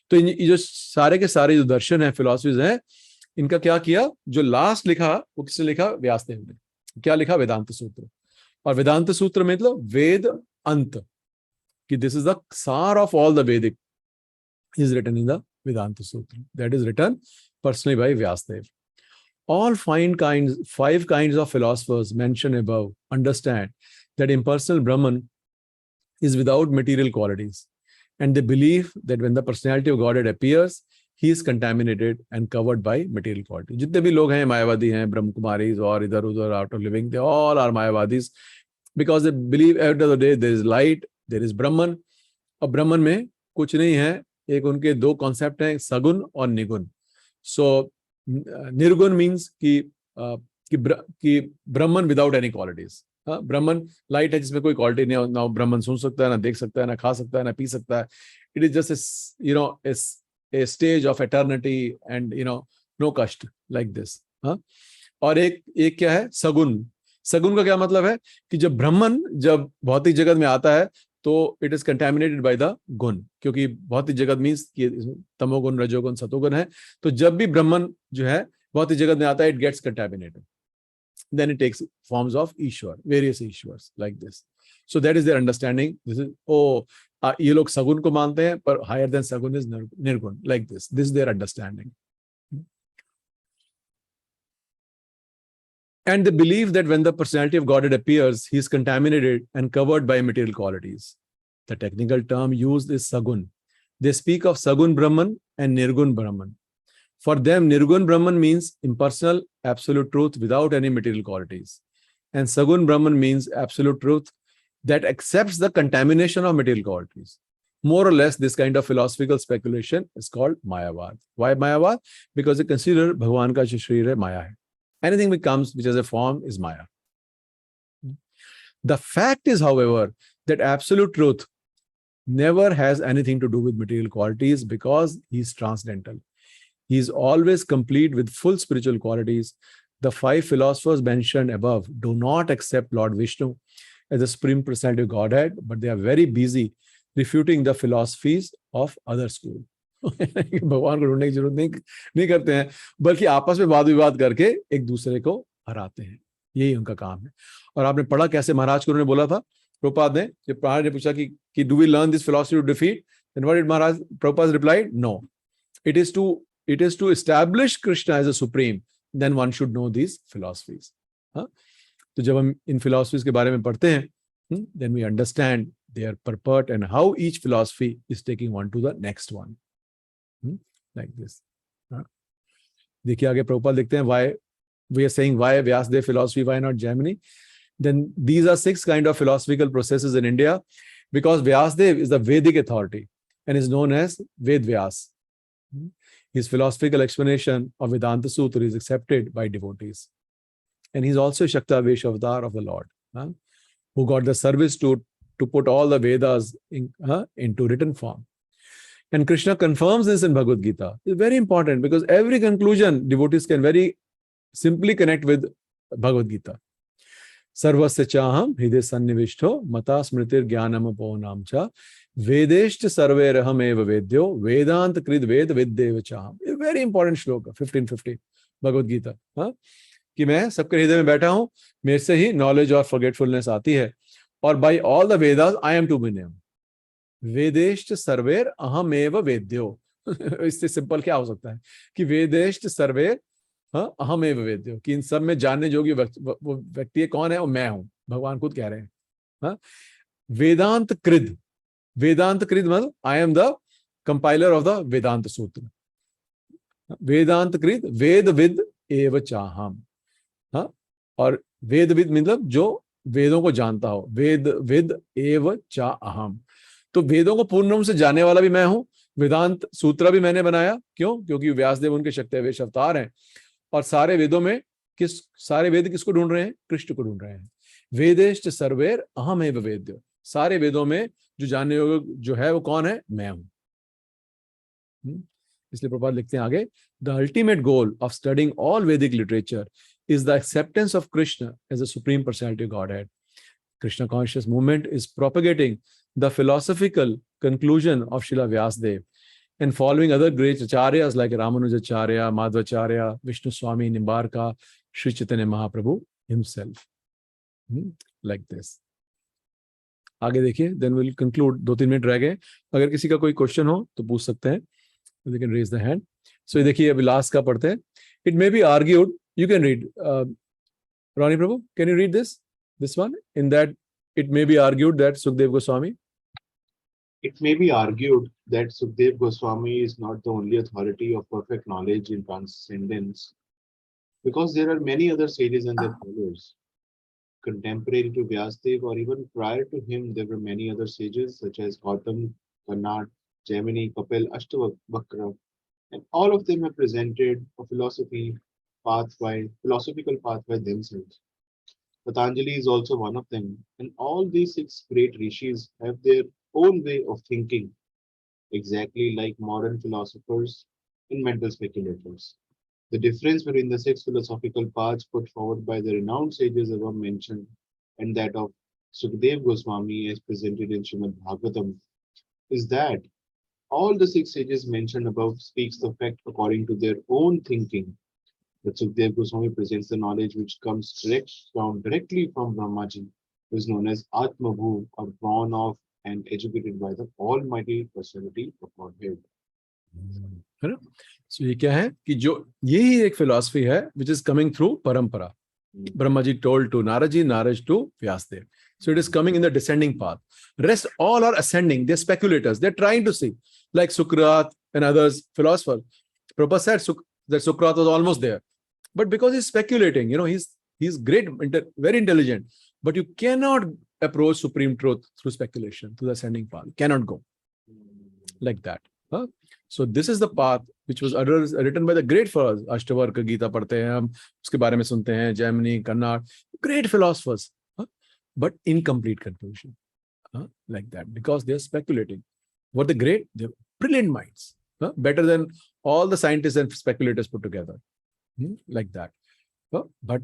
तो ये जो सारे के सारे जो दर्शन हैं, philosophies हैं, इनका क्या किया? जो लास्ट लिखा वो किसने लिखा? व्यासदेव ने. क्या लिखा? वेदांत सूत्र. और वेदांत सूत्र में मतलब वेद अंत, कि दिस इज द सार ऑफ ऑल द वैदिक is written in the Vedanta Sutra. That is written personally by Vyasadeva. All 5 kinds of philosophers mentioned above understand that impersonal Brahman is without material qualities, and they believe that when the personality of Godhead appears, he is contaminated and covered by material qualities. जितने भी लोग हैं मायावादी हैं, ब्रह्म कुमारीज और इधर उधर out of living, they all are Mayavadis because they believe at the end of the day there is light, there is Brahman. और ब्रह्मन में कुछ नहीं है, एक उनके 2 कॉन्सेप्ट हैं, सगुण और निगुण. So Nirgun means कि ब्रह्मन विदाउट एनी क्वालिटीज. ब्रह्मन लाइट है जिसमें कोई क्वालिटी नहीं है. ना ब्रह्मन सुन सकता है, ना देख सकता है, ना खा सकता है, ना पी सकता है. It is just a stage of eternity and no कष्ट like this. और एक क्या है, सगुन. सगुन का क्या मतलब है कि जब ब्रह्मन जब भौतिक जगत में आता है तो it is contaminated by the गुण, क्योंकि भौतिक जगत मीन्स तमोगुण, रजोगुण, सतोगुण है. तो जब भी ब्रह्मन जो है भौतिक जगत में आता है, it gets contaminated. Then it takes forms of Ishwar, various Ishwars like this. So that is their understanding. This is, ये लोग सगुन को मानते हैं, पर higher than सगुन is निर्गुण, like this. This is their understanding. And they believe that when the personality of Godhead appears, he is contaminated and covered by material qualities. The technical term used is Sagun. They speak of Sagun Brahman and Nirgun Brahman. For them, Nirgun Brahman means impersonal, absolute truth without any material qualities. And Sagun Brahman means absolute truth that accepts the contamination of material qualities. More or less, this kind of philosophical speculation is called Mayavad. Why Mayavad? Because they consider Bhagwan ka Sharira Maya hai. Anything which comes, which has a form, is Maya. The fact is, however, that absolute truth never has anything to do with material qualities because he is transcendental. He is always complete with full spiritual qualities. The 5 philosophers mentioned above do not accept Lord Vishnu as the Supreme Personality of Godhead, but they are very busy refuting the philosophies of other schools. भगवान को ढूंढने की जरूरत नहीं करते हैं, बल्कि आपस में वाद विवाद करके एक दूसरे को हराते हैं. यही उनका काम है. और आपने पढ़ा कैसे महाराज को उन्होंने बोला था, प्रभुपाद ने, जब महाराज ने पूछा कि do we learn this philosophy to defeat, then what did Maharaj Prabhupada replied, no, it is to establish Krishna as a supreme, then one should know these philosophies. तो जब हम इन philosophies के बारे में पढ़ते हैं, then we understand their purport and how each philosophy is taking one to the next one. Like this. देखिए आगे प्रभुपाद लिखते हैं, why we are saying why Vyasdev philosophy, why not Jaimini? Then these are 6 kind of philosophical processes in India, because Vyasdev is the Vedic authority and is known as Ved Vyas. His philosophical explanation of Vedanta Sutra is accepted by devotees. And he's also Shaktavesh avatar of the Lord, who got the service to put all the Vedas into written form. And Krishna confirms this in Bhagavad Gita. It's very important because every conclusion devotees can very simply connect with Bhagavad Gita. Sarvasya chaham hide sannivishto mata smritir jnanam aponam cha vedeshta sarveraham eva vedyo vedant krid ved viddeva chaham. A very important shloka, 1550 Bhagavad Gita. कि मैं सबके हृदय में बैठा हूं, मेरे से ही knowledge और फॉरगेटफुलनेस आती है, और by all the Vedas I am to be name. वेदेश्च सर्वेर अहमेव वेद्यो. इससे सिंपल क्या हो सकता है कि वेदेश्च सर्वेर अहमेव वेद्यो, कि इन सब में जानने योग्य वो व्यक्ति कौन है, वो मैं हूं. भगवान खुद कह रहे हैं. वेदांत कृद, वेदांत कृद मतलब I am the compiler of the Vedanta Sutra. वेदांत कृद वेद विद एव चाहम. और वेद विद मतलब जो वेदों को जानता हो, वेद विद एव चा अहम. तो वेदों को पूर्ण रूप से जानने वाला भी मैं हूं. वेदांत सूत्र भी मैंने बनाया. क्यों? क्योंकि व्यासदेव उनके शक्तिवेश अवतार हैं. और सारे वेदों में सारे वेद किसको ढूंढ रहे हैं? कृष्ण को ढूंढ रहे हैं. वेदेश्च सर्वेर अहम एव वेद्यो. सारे वेदों में जो जानने योग्य जो है वो कौन है? मैं हूं. इसलिए प्रभुपाद लिखते हैं आगे, the ultimate goal of studying all वैदिक literature is the acceptance of Krishna as a supreme personality of Godhead. Krishna conscious movement is propagating the philosophical conclusion of Srila Vyasdev and following other great acharyas like Ramanujacharya, Madhvacharya, Vishnu Swami Nimbarka, Sri Chaitanya Mahaprabhu himself. Like this. आगे देखिए, then we'll conclude. 2-3 minute रह गए. अगर किसी का कोई question हो तो पूछ सकते हैं. You can raise the hand. So ये देखिए अभी लास्ट का पढ़ते हैं. It may be argued. You can read. Ronnie Prabhu, can you read this? This one? In that, it may be argued that Sukdev Goswami. It may be argued that Sukdev Goswami is not the only authority of perfect knowledge in transcendence, because there are many other sages and their followers. Contemporary to Vyasdev or even prior to him, there were many other sages such as Gautam, Kannad, Jaimini, Kapil, Ashtavakra, And all of them have presented a philosophical pathway themselves. Patanjali is also one of them. And all these six great rishis have their own way of thinking, exactly like modern philosophers and mental speculators. The difference between the six philosophical paths put forward by the renowned sages above mentioned and that of Sukadeva Goswami as presented in Srimad Bhagavatam is that all the six sages mentioned above speaks the fact according to their own thinking. But Sukadeva Goswami presents the knowledge which comes directly from Brahmaji, who is known as Atmabhu or born of and educated by the Almighty Personality of Godhead. है ना? So ये क्या है कि जो यही एक philosophy है which is coming through parampara. Brahmaji told to Naraji, Naraj to Vyasdev. So it is coming in the descending path. Rest all are ascending. They're speculators. They're trying to see, like Sukrat and others philosophers. Prabhupada said that Sukrat was almost there, but because he's speculating, he's great, very intelligent, but you cannot approach supreme truth through speculation, through the ascending path. You cannot go like that. Huh? So this is the path which was written by the great philosophers. Ashtavarka Gita पढ़ते हैं हम, उसके बारे में सुनते हैं, Jaimini, Kannad, great philosophers, but incomplete conclusion, like that, because they are speculating. What the great? They're brilliant minds, better than all the scientists and speculators put together, like that. But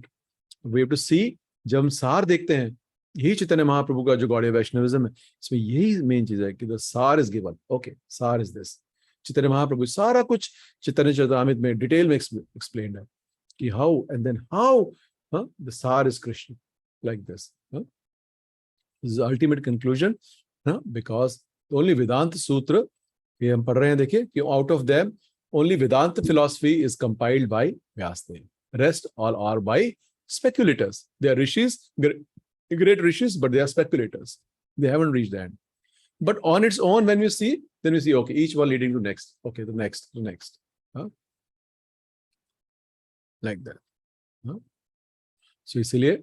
we have to see, जब हम सार देखते हैं, यही चैतन्य महाप्रभु का जो Gaudiya Vaishnavism है, इसमें यही मेन चीज है कि the सार is given. Okay, सार is this. चैतन्य महाप्रभु सारा कुछ चैतन्य चरितामृत में डिटेल में एक्सप्लेन्ड है कि how and then how the सार is Krishna, like this. This is the ultimate conclusion, because only Vedanta Sutra, ये हम पढ़ रहे हैं, देखिए कि out of them only Vedanta philosophy is compiled by Vyasdev. Rest all are by speculators. They are rishis, great rishis, but they are speculators. They haven't reached the end. But on its own, when we see, then we see, okay, each one leading to next. Okay, the next. Like that. So इसलिए,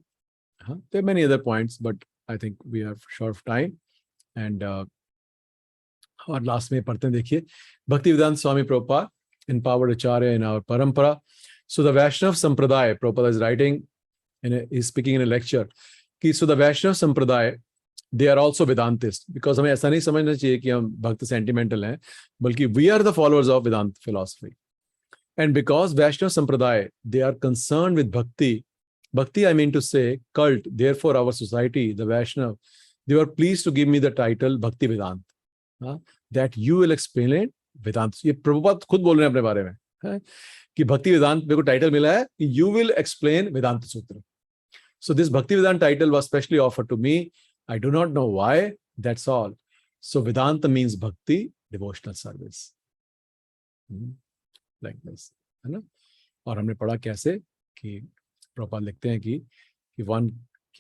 there are many other points, but I think we are short of time. And और last में पढ़ते हैं, देखिए, Bhaktivedanta Swami Prabhupada, empowered Acharya in our parampara. So the Vaishnav Sampradaya, Prabhupada is writing, and he's speaking in a lecture, so the Vaishnav Sampradaya, they are also Vedantists, because हमें ऐसा नहीं समझना चाहिए कि हम भक्त sentimental हैं, बल्कि we are the followers of Vedanta philosophy. And because Vaishnav Sampradaya, they are concerned with bhakti, I mean to say cult, therefore our society, the Vaishnav, they were pleased to give me the title Bhakti Vedanta, that you will explain Vedanta. ये प्रभुपाद खुद बोल रहे हैं अपने बारे में, कि भक्ति वेदांत मेरे को टाइटल मिला है, you will explain Vedanta Sutra. So this Bhakti Vedanta title was specially offered to me. I do not know why, that's all. So Vedanta means bhakti, devotional service. Like this, है ना? और हमने पढ़ा कैसे कि प्रभुपाद लिखते हैं कि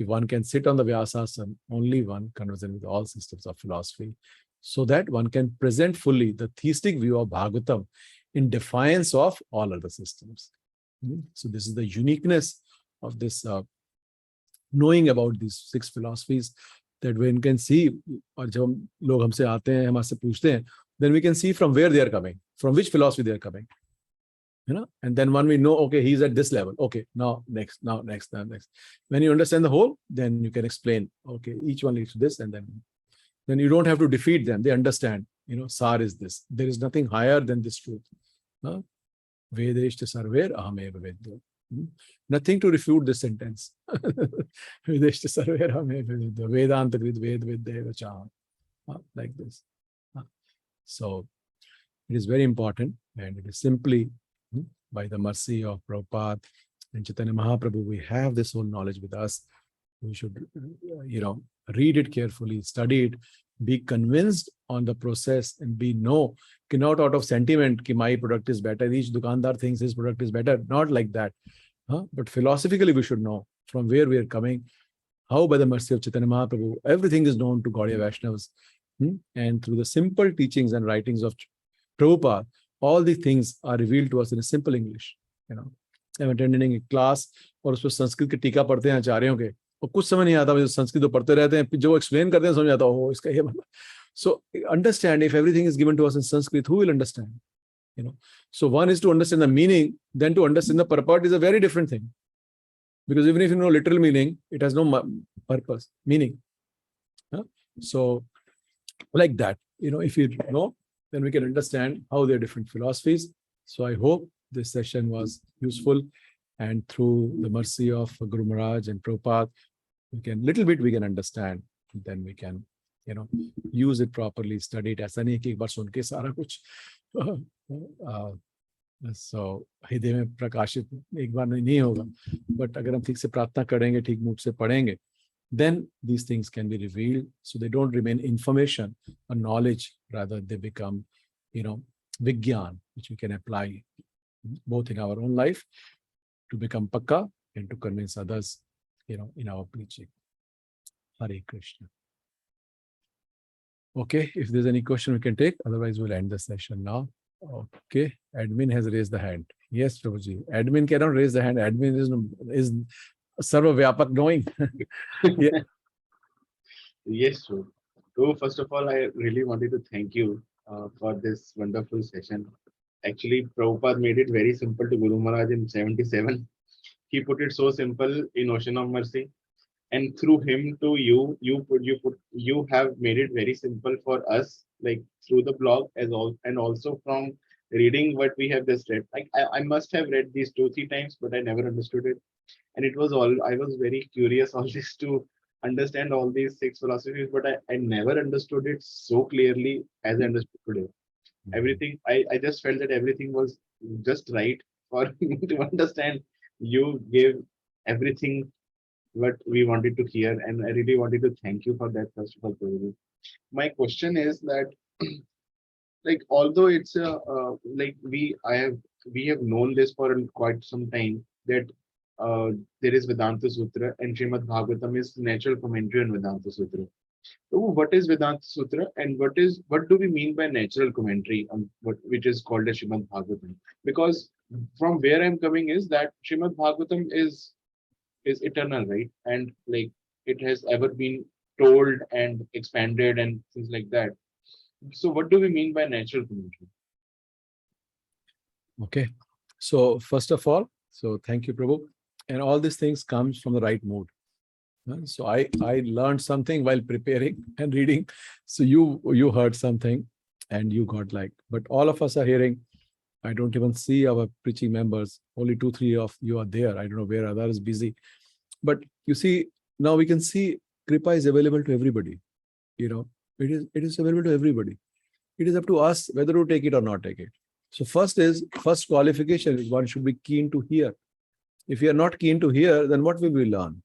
one can sit on the Vyasasana, only one conversant with all systems of philosophy, so that one can present fully the theistic view of Bhagavatam in defiance of all other systems. So this is the uniqueness of this knowing about these six philosophies, that one can see, और जब लोग हमसे आते हैं, हमसे पूछते हैं, then we can see from where they are coming, from which philosophy they are coming. And then when we know, okay, he's at this level, okay, now next. When you understand the whole, then you can explain, okay, each one leads to this, and then you don't have to defeat them. They understand, Sar is this. There is nothing higher than this truth. Vedeshta sarver ahameva vedya. Nothing to refute this sentence. Vedeshta sarver ahameva vedya. Vedanta vid ved vidyeva cha. Like this. So it is very important, and it is simply by the mercy of Prabhupada and Chaitanya Mahaprabhu, we have this whole knowledge with us. We should, read it carefully, study it, be convinced on the process, and not out of sentiment that my product is better, each dukandar thinks his product is better, not like that. But philosophically we should know from where we are coming, how by the mercy of Chaitanya Mahaprabhu, everything is known to Gaudiya Vaishnavas. And through the simple teachings and writings of Prabhupada, all these things are revealed to us in a simple English. I'm attending a class और उसमें संस्कृत के टीका पढ़ते हैं आचार्यों के, और कुछ समझ नहीं आता, मुझे संस्कृत तो पढ़ते रहते हैं, जो एक्सप्लेन करते हैं समझ आता है, इसका ये मतलब. So understand, if everything is given to us in Sanskrit, who will understand? So one is to understand the meaning, then to understand the purport is a very different thing. Because even if you know literal meaning, it has no purpose, meaning. So like that, if you know, then we can understand how they're different philosophies. So I hope this session was useful, and through the mercy of Guru Maharaj and Prabhupada, we can understand, then we can use it properly, study it. ऐसा नहीं कि एक बार सुन के सारा कुछ so हृदय में प्रकाशित एक बार नहीं होगा, but अगर हम ठीक से प्रार्थना करेंगे, ठीक मूड से पढ़ेंगे, then these things can be revealed, so they don't remain information or knowledge, rather they become vigyan, which we can apply both in our own life to become pakka and to convince others in our preaching. Hare Krishna. Okay, if there's any question we can take, otherwise we'll end the session now. Okay, admin has raised the hand. Yes, Prabhuji. Admin cannot raise the hand. Admin is Sarva Vyapak knowing. Yeah. Yes, sir. So first of all, I really wanted to thank you for this wonderful session. Actually, Prabhupada made it very simple to Guru Maharaj in 77. He put it so simple in Ocean of Mercy, and through him to you have made it very simple for us, like through the blog and also from reading what we have just read. Like I must have read these 2-3 times, but I never understood it. And it was all, I was very curious on this to understand all these 6 philosophies, but I never understood it so clearly as I understood today. Everything, I just felt that everything was just right for me to understand. You gave everything what we wanted to hear, and I really wanted to thank you for that, first of all, Prabhu. My question is that, like, although it's like we have known this for quite some time, that there is Vedanta Sutra and Srimad Bhagavatam is natural commentary on Vedanta Sutra. So what is Vedanta Sutra, and what do we mean by natural commentary on which is called as Srimad Bhagavatam? Because from where I'm coming is that Srimad Bhagavatam is eternal, right? And like it has ever been told and expanded and things like that. So what do we mean by natural commentary? Okay. So first of all, so thank you, Prabhu. And all these things comes from the right mood. So I learned something while preparing and reading. So you heard something and you got like, but all of us are hearing. I don't even see our preaching members. Only 2-3 of you are there. I don't know where others busy. But you see, now we can see Kripa is available to everybody. It is available to everybody. It is up to us whether to take it or not take it. So first qualification is one should be keen to hear. If you are not keen to hear, then what will we learn?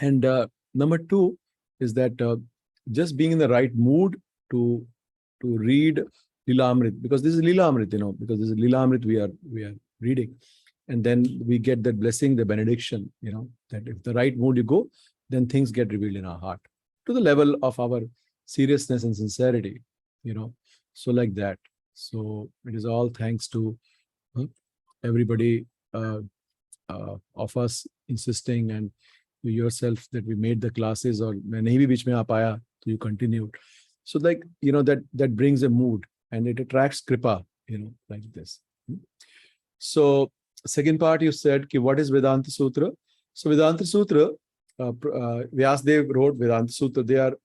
And number 2 is that just being in the right mood to read Lilamrit, because this is Lilamrit, because this is Lilamrit we are reading. And then we get that blessing, the benediction, that if the right mood you go, then things get revealed in our heart to the level of our seriousness and sincerity, so like that. So it is all thanks to everybody of us insisting, and you yourself, that we made the classes, or nahi bhi beech mein aa paya, so you continued. So like, that brings a mood and it attracts Kripa, like this. So second part you said, ki what is Vedanta Sutra? So Vedanta Sutra, Vyasdev wrote Vedanta Sutra. They are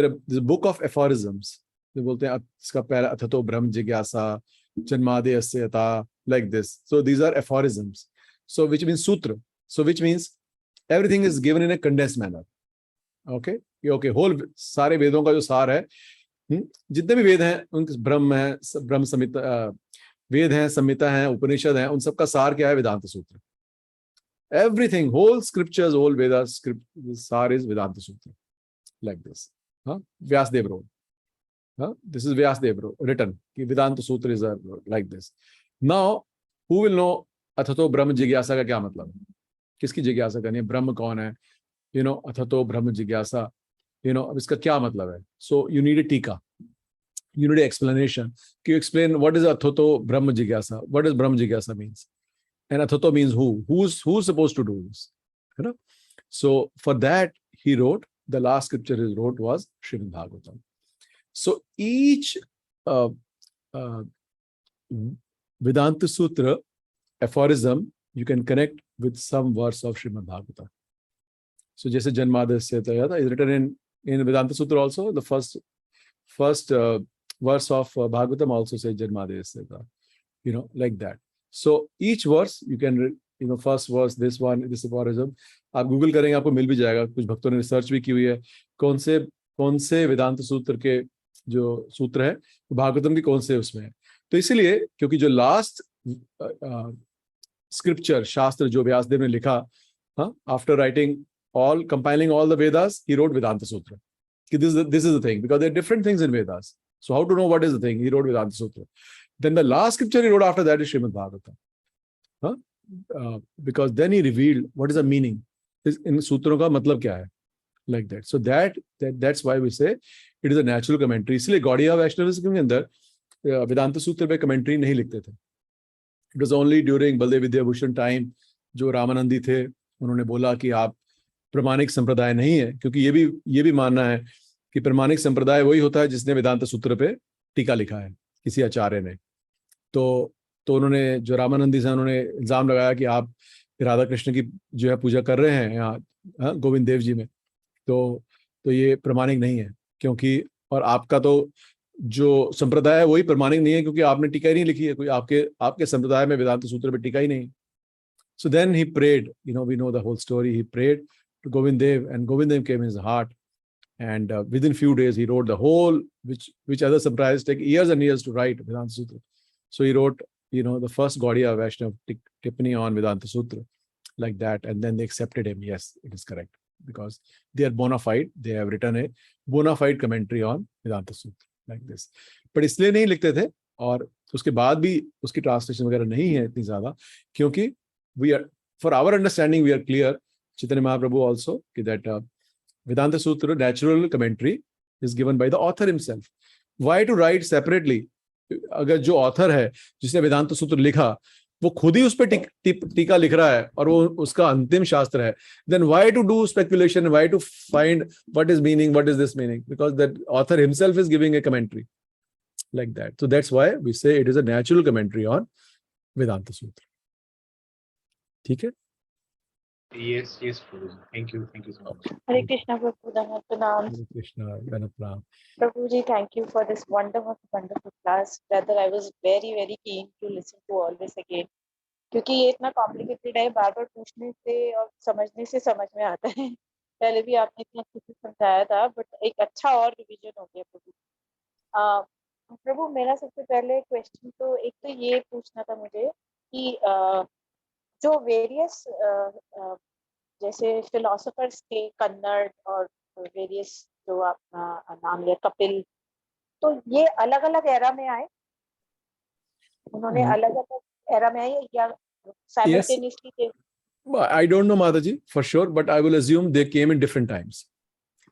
a book of aphorisms. They bolte hain iska pehla athato brahm jigyasa janmade asya yata, like this. So these are aphorisms. So which means sutra. So which means everything is given in a condensed manner. Okay, whole सारे वेदों का जो सार है, जितने भी वेद हैं उनके ब्रह्म संहिता वेद हैं, संहिता हैं, उपनिषद हैं, उन सबका सार क्या है? वेदांत सूत्र. Everything, whole scriptures, whole Vedas script, सार is Vedanta Sutra, like this. Vyasdev wrote. This is Vyasdev written. Vedanta Sutra is like this. Now, who will know अथतो ब्रह्म जिज्ञासा का क्या मतलब है? किसकी जिज्ञासा करनी है? ब्रह्म कौन है? अथतो ब्रह्म जिज्ञासा, अब इसका क्या मतलब है? So you need a tika. You need an explanation. Can you explain what is athato brahma jigyasa? What does brahma jigyasa means? And athato means who? Who's supposed to do this? So for that he wrote, the last scripture he wrote was Srimad Bhagavatam. So each Vedanta Sutra aphorism you can connect with some verse of Srimad Bhagavatam. So जैसे जन्मादस्य तया is written in Vedanta Sutra also. The first verse of Bhagavatam also says Janmadesya, like that. So each verse you can, first verse, this one, this aphorism, आप Google करेंगे आपको मिल भी जाएगा. कुछ भक्तों ने रिसर्च भी की हुई है कौन से वेदांत सूत्र के जो सूत्र है भागवतम के कौन से उसमें है. तो इसीलिए क्योंकि जो लास्ट स्क्रिप्चर शास्त्र जो व्यासदेव ने लिखा, after writing compiling all the Vedas, he wrote Vedanta Sutra. This is the thing, because there are different things in Vedas. So how to know what is the thing? He wrote Vedanta Sutra. Then the last scripture he wrote after that is Srimad Bhagavatam. Because then he revealed what is the meaning. In सूत्रों का मतलब क्या है, like that. So that's why we say it is a natural commentary. इसलिए Gaudiya Vaishnavism के अंदर वेदांत सूत्र पे कमेंट्री नहीं लिखते थे. It was only during Baldev Vidyabhushan time जो रामानंदी थे उन्होंने बोला कि आप प्रमाणिक संप्रदाय नहीं है, क्योंकि ये भी मानना है कि प्रमाणिक संप्रदाय वही होता है जिसने वेदांत सूत्र पे टीका लिखा है किसी आचार्य ने. तो उन्होंने जो रामानंदी से उन्होंने इल्जाम लगाया कि आप राधा कृष्ण की जो है पूजा कर रहे हैं यहाँ गोविंद देव जी में, तो ये प्रमाणिक नहीं है, क्योंकि और आपका तो जो संप्रदाय है वही प्रमाणिक नहीं है क्योंकि आपने टीका ही नहीं लिखी है, कोई आपके संप्रदाय में वेदांत सूत्र पे टीका ही नहीं. So then he prayed, we know the whole story. He prayed to Govind Dev, and Govind Dev came in his heart, and within few days he wrote the whole, which other sampradayas take years and years to write Vedanta Sutra. So he wrote, the first Gaudiya Vaishnava Tippani on Vedanta Sutra, like that, and then they accepted him. Yes, it is correct, because they are bona fide. They have written a bona fide commentary on Vedanta Sutra, like this. But इसलिए नहीं लिखते थे, और उसके बाद भी उसकी translation वगैरह नहीं है इतनी ज्यादा, क्योंकि we are, for our understanding, we are clear, Chaitanya Mahaprabhu also, that Vedanta Sutra natural commentary is given by the author himself. Why to write separately? अगर जो author है जिसने वेदांत सूत्र लिखा वो खुद ही उस पर टीका लिख रहा है और वो उसका अंतिम शास्त्र है, then why to do speculation, why to find what is meaning, what is this meaning? Because that author himself is giving a commentary like that. So that's why we say it is a natural commentary on Vedanta Sutra. ठीक है. Yes, Prabhu. Thank you so much. Hare Krishna, Prabhu. Pranam. Hare Krishna, Pranam. Prabhu ji, thank you for this wonderful class. Rather, I was very, very keen to listen to all this again. क्योंकि ये इतना complicated है, बार बार पूछने से और समझने से समझ में आता है. पहले भी आपने इतना अच्छे से समझाया था, बट एक अच्छा और रिवीजन हो गया प्रभु. प्रभु, मेरा सबसे पहले क्वेश्चन तो एक तो ये पूछना था मुझे कि जो वेरियस जैसे फिलोसोफर्स थे कन्नड़ और वेरियस जो अपना नाम लिया कपिल, तो ये अलग अलग एरा में आए, उन्होंने अलग अलग एरा में आए या साइमल्टेनियसली थे? I don't know, Mataji, for sure, but I will assume they came in different times.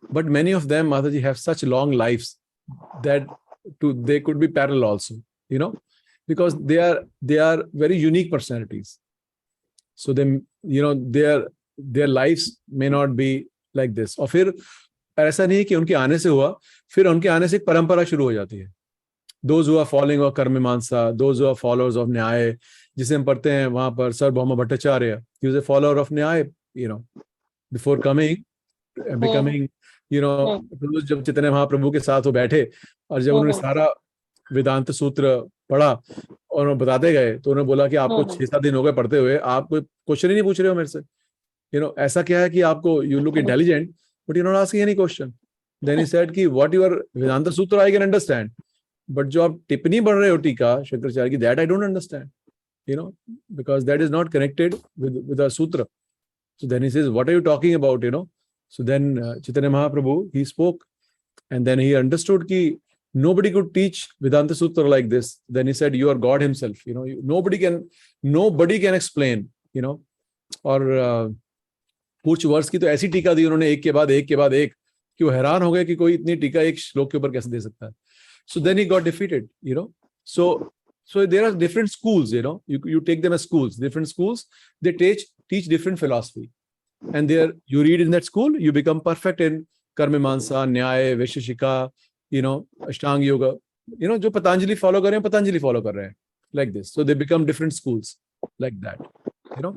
But many of them, Mataji, have such long lives that they could be parallel also, because they are very unique personalities. So then, their lives may not be like this. और फिर ऐसा नहीं है कि उनके आने से हुआ, फिर उनके आने से एक परंपरा शुरू हो जाती है. Those who are following of कर्ममीमांसा, those who are followers of न्याय, जिसे हम पढ़ते हैं वहां पर सार्वभौम Bhattacharya, he was a follower of न्याय, before becoming, जब चैतन्य महाप्रभु के साथ वो बैठे और जब उन्होंने सारा वेदांत सूत्र पढ़ा और वो बताते गए, तो उन्होंने बोला कि आपको 6-7 दिन हो गए पढ़ते हुए, आप कोई क्वेश्चन ही नहीं पूछ रहे हो मेरे से. ऐसा क्या है कि आपको you look intelligent, but you're not asking any question. Then he said कि what your Vedanta Sutra I can understand, but जो आप टिप्पणी पढ़ रहे हो टीका शंकराचार्य की, that I don't understand, because that is not connected with the sutra. So then he says, what are you talking about, So then Chaitanya Mahaprabhu, he spoke, and then he understood कि nobody could teach Vedanta Sutra like this. Then he said, you are God himself, nobody can explain, और कुछ वर्ष की तो ऐसी टीका दी उन्होंने एक के बाद एक कि वो हैरान हो गए कि कोई इतनी टीका एक श्लोक के ऊपर कैसे दे सकता है. So then he got defeated, So there are different schools, you take them as schools. Different schools, they teach different philosophy. And there, you read in that school, you become perfect in कर्ममीमांसा, न्याय, वैशेषिका, अष्टांग योगा. जो Patanjali follow कर रहे हैं, Patanjali follow कर रहे हैं. like this. So they become different schools like that, you know.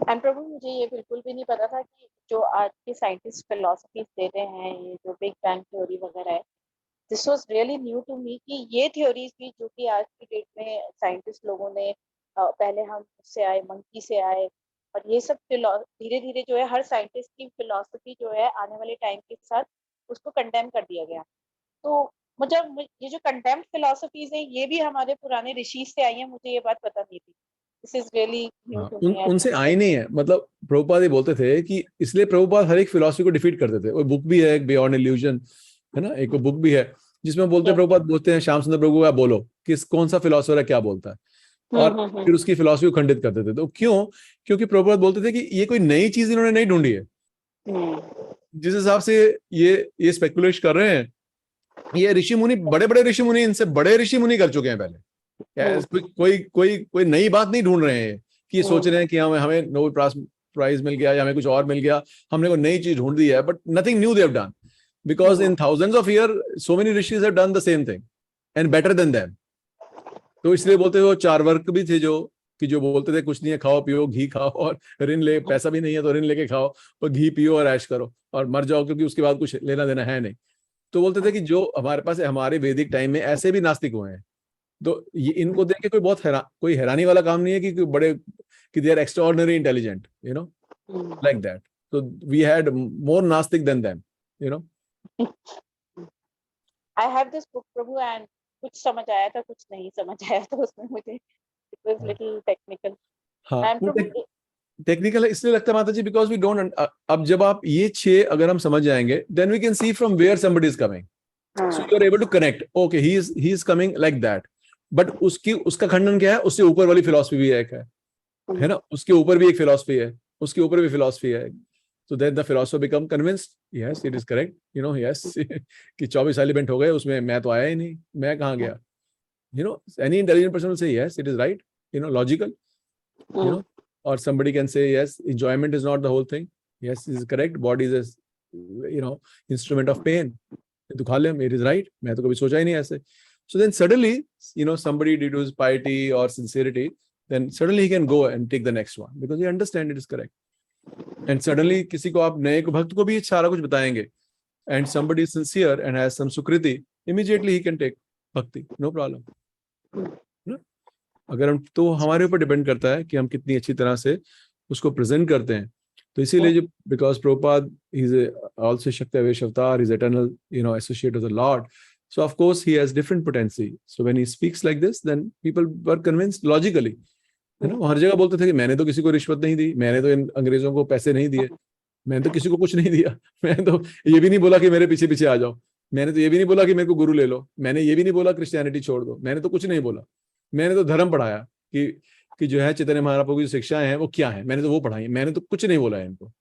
And Prabhu मुझे ये बिल्कुल भी नहीं पता था कि जो आज के साइंटिस्ट फिलोसफीज दे रहे हैं, ये जो बिग बैंग थ्योरी वगैरह है, this was really new to me कि ये थ्योरीज भी जो कि आज की डेट में साइंटिस्ट लोगों ने पहले हम उससे आए, मंकी से आए, और ये सब धीरे धीरे जो है हर साइंटिस्ट की फिलोसफी जो है आने वाले टाइम के साथ उसको कंडेम कर दिया गया। तो मुझे ये जो कंडेम्ड फिलोसफीज है ये भी हमारे पुराने ऋषि से आई है, मुझे ये बात पता नहीं थी। This is really new to me. उनसे आई नहीं है, मतलब प्रभुपाद ये बोलते थे कि इसलिए प्रभुपाद हर एक फिलॉसफी को डिफीट करते थे। वो बुक भी है एक, बियॉन्ड इल्यूजन, है ना, एक बुक भी है जिसमें बोलते हैं, प्रभुपाद बोलते हैं श्याम सुंदर प्रभु, आप बोलो किस कौन सा फिलोसफर है क्या बोलता है, और फिर उसकी फिलॉसफी को खंडित करते थे। तो क्यों? क्योंकि प्रभुपाद बोलते थे कि ये कोई नई चीज इन्होंने नहीं ढूंढी है। जिस हिसाब से ये स्पेकुलेट कर रहे हैं, ये ऋषि मुनि, बड़े बड़े ऋषि मुनि, इनसे बड़े ऋषि मुनि कर चुके हैं पहले। कोई नई बात नहीं ढूंढ रहे हैं कि ये सोच रहे हैं कि हमें नोबेल प्राइज मिल गया या हमें कुछ और मिल गया, हमने कोई नई चीज ढूंढ दी है, but nothing new they have done, because in thousands of year so many rishis have done the same thing and better than them. तो इसलिए बोलते थे वो चार वर्ग भी थे जो बोलते थे कुछ नहीं है, खाओ पियो घी खाओ और ऋण ले, पैसा भी नहीं है तो ऋण लेके खाओ और घी पियो और ऐश करो और मर जाओ, क्योंकि उसके बाद कुछ लेना देना है नहीं। तो बोलते थे कि जो हमारे पास है, हमारे वैदिक टाइम में ऐसे भी नास्तिक हुए हैं। तो ये इनको देख के कोई हैरानी वाला काम नहीं है कि बड़े कि they are extraordinary intelligent, you know, like that. तो वी हैड मोर नास्तिक than them, you know. I have this book Prabhu, and कुछ समझ आया था, कुछ नहीं समझ आया था उसमें मुझे। It was little technical. हाँ, प्रभु टेक्निकल इसलिए लगता है माता जी बिकॉज वी डोंट, अब जब आप ये 6 अगर हम समझ जाएंगे, then we can see from where somebody is coming, so you are able to connect, okay he is coming like that. But उसका खंडन क्या है? उससे ऊपर वाली फिलॉसफी भी एक है ना, उसके ऊपर भी एक फिलॉसफी है, उसके ऊपर भी फिलॉसफी है। So then the philosopher become convinced, yes, it is correct, you know, yes, कि 24 एलिमेंट हो गए उसमें, मैं तो आया ही नहीं, मैं कहाँ गया, you know, any intelligent person will say yes, it is right, you know, logical, you know, or somebody can say yes, enjoyment is not the whole thing, yes, it is correct, body is a, you know, instrument of pain, तो खा ले, it is right, मैं तो कभी सोचा ही नहीं ऐसे। So then suddenly, you know, somebody due to his piety or sincerity, then suddenly he can go and take the next one because he understand it is correct. And suddenly किसी को आप नए को भक्त को भी सारा कुछ बताएंगे, and somebody is sincere and has some sukriti, immediately he can take bhakti, no problem. ना? अगर हम, तो हमारे ऊपर डिपेंड करता है कि हम कितनी अच्छी तरह से उसको प्रेजेंट करते हैं। तो इसीलिए जो, बिकॉज प्रभुपाद इज आल्सो शक्ति अवेश अवतार, is eternal, you know, associate of the Lord, so of course he has different potency, so when he speaks like this then people were convinced logically, है ना। हर जगह बोलते थे कि मैंने तो किसी को रिश्वत नहीं दी, मैंने तो इन अंग्रेजों को पैसे नहीं दिए, मैंने तो किसी को कुछ नहीं दिया, मैंने तो ये भी नहीं बोला कि मेरे पीछे पीछे आ जाओ, मैंने तो ये भी नहीं बोला कि मेरे को गुरु ले लो, मैंने ये भी नहीं बोला क्रिश्चियनिटी छोड़ दो, मैंने तो कुछ नहीं बोला, मैंने तो धर्म पढ़ाया कि जो है चैतन्य महाप्रभु की जो शिक्षाएं हैं वो क्या है, मैंने तो वो पढ़ाई, मैंने तो कुछ नहीं बोला है इनको,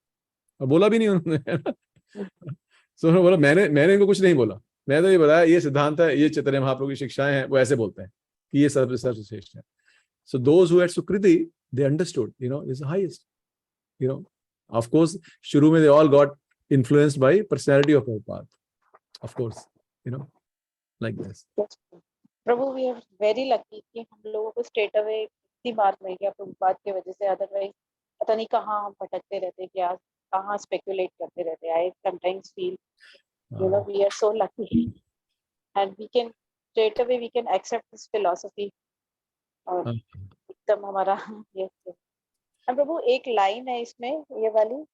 और बोला भी नहीं उन्होंने। तो उन्होंने बोला मैंने इनको कुछ नहीं बोला, मैंने तो ये बताया ये सिद्धांत है, ये चैतन्य महाप्रभु की शिक्षाएं हैं, वो ऐसे बोलते हैं कि ये सर्वश्रेष्ठ है। So those who had Sukriti, they understood, you know, is the highest, you know. Of course, shuru mein they all got influenced by personality of Prabhupada, of course, you know, like this. Prabhu we are very lucky कि हम लोगों को straight away इतनी mark मिल गया प्रभुपाद की वजह से, अदरवाइज पता नहीं कहाँ हम भटकते रहते, क्या कहाँ स्पेकुलेट करते रहते। I sometimes feel, you know, we are so lucky and we can straight away we can accept this philosophy, और एकदम हमारा ये। प्रभु एक लाइन है इसमें, ये वाली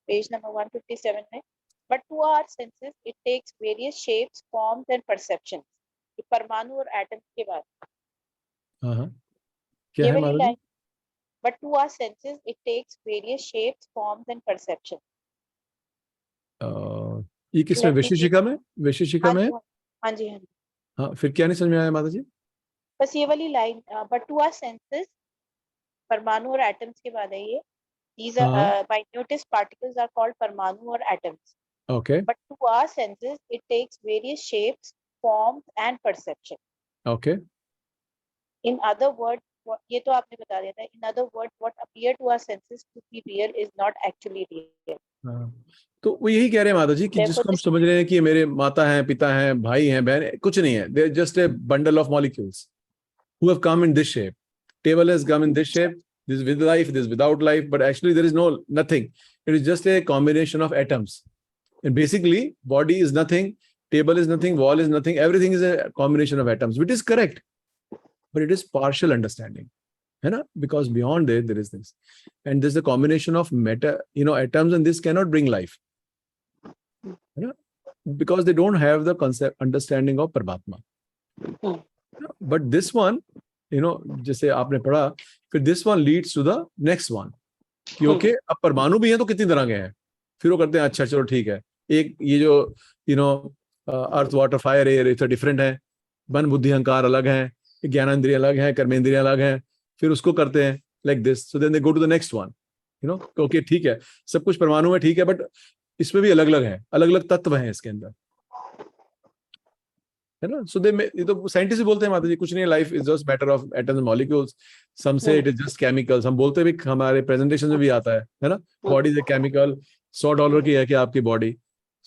पेज नंबर 157 में, but to our senses it takes various shapes, forms and perceptions. परमाणु और एटम्स के बाद क्या ये है वाली line, but to our senses it takes various shapes, forms and perceptions. ये किसमें? विशेषिका में? विशेषिका में? हाँ जी हाँ जी। हाँ, फिर क्या नहीं समझ में आया माता जी? बस ये वाली line, but to our senses, परमाणु और एटम्स के बाद है ये। These are minutest particles are called परमाणु और atoms. Okay. But to our senses, it takes various shapes, forms, and perception. Okay. In other words, ये तो आपने बता दिया था. In other words, what appear to our senses to be real is not actually real. तो वो यही कह रहे हैं माता जी कि Therefore, जिसको हम this समझ रहे हैं कि ये मेरे माता हैं, पिता हैं, भाई हैं, बहन हैं, कुछ नहीं है. They're just a bundle of molecules who have come in this shape. Table has come in this shape. This is with life, this is without life, but actually there is nothing. It is just a combination of atoms. And basically, body is nothing, table is nothing, wall is nothing. Everything is a combination of atoms, which is correct, but it is partial understanding. Because beyond there is this, and there's a combination of atoms, and this cannot bring life, because they don't have the concept understanding of Paramatma. But this one, जैसे आपने पढ़ा, फिर this one leads to the next one. कि okay, अब परमाणु भी है तो कितनी तरह के हैं. फिर वो करते हैं अच्छा चलो ठीक है, एक ये जो अर्थ वाटर फायर एयर ये तो डिफरेंट है, मन बुद्धि अहंकार अलग है, ज्ञानेंद्रिय अलग है, कर्मेंद्रिय अलग है, फिर उसको करते हैं like this. So then they go to the next one. Okay ठीक है, सब कुछ परमाणु में ठीक है, बट इसमें भी अलग अलग है, अलग अलग तत्व हैं इसके अंदर, है ना. सो ये तो साइंटिस्ट बोलते हैं माता जी कुछ नहीं, life is just matter of atoms and molecules. Some say it is just chemicals. हम बोलते भी, हमारे प्रेजेंटेशन में भी आता है ना, बॉडी इज ए केमिकल. $100 की है कि आपकी बॉडी.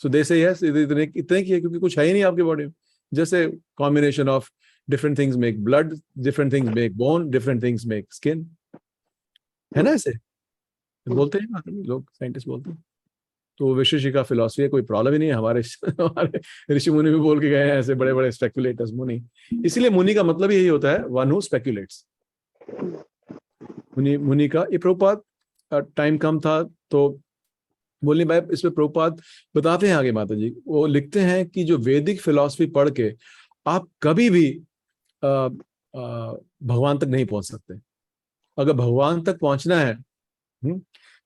सो दे से यस, इतने की है क्योंकि कुछ है ही नहीं आपकी बॉडी में. जैसे combination of different things make blood, different things make bone, different things make skin, है ना. ऐसे बोलते हैं लोग, साइंटिस्ट बोलते हैं. तो विशेषिका फिलॉसफी है, कोई प्रॉब्लम ही नहीं है. हमारे ऋषि मुनि भी बोल के गए हैं, ऐसे बड़े बड़े स्पेक्युलेटर्स मुनि. इसलिए मुनि का मतलब यही होता है, वन हु स्पेक्युलेट्स. मुनि का ये प्रभुपाद टाइम कम था तो बोलने भाई, इसमें प्रभुपाद बताते हैं आगे माता जी, वो लिखते हैं कि जो वैदिक फिलॉसफी पढ़ के आप कभी भी भगवान तक नहीं पहुंच सकते. अगर भगवान तक पहुंचना है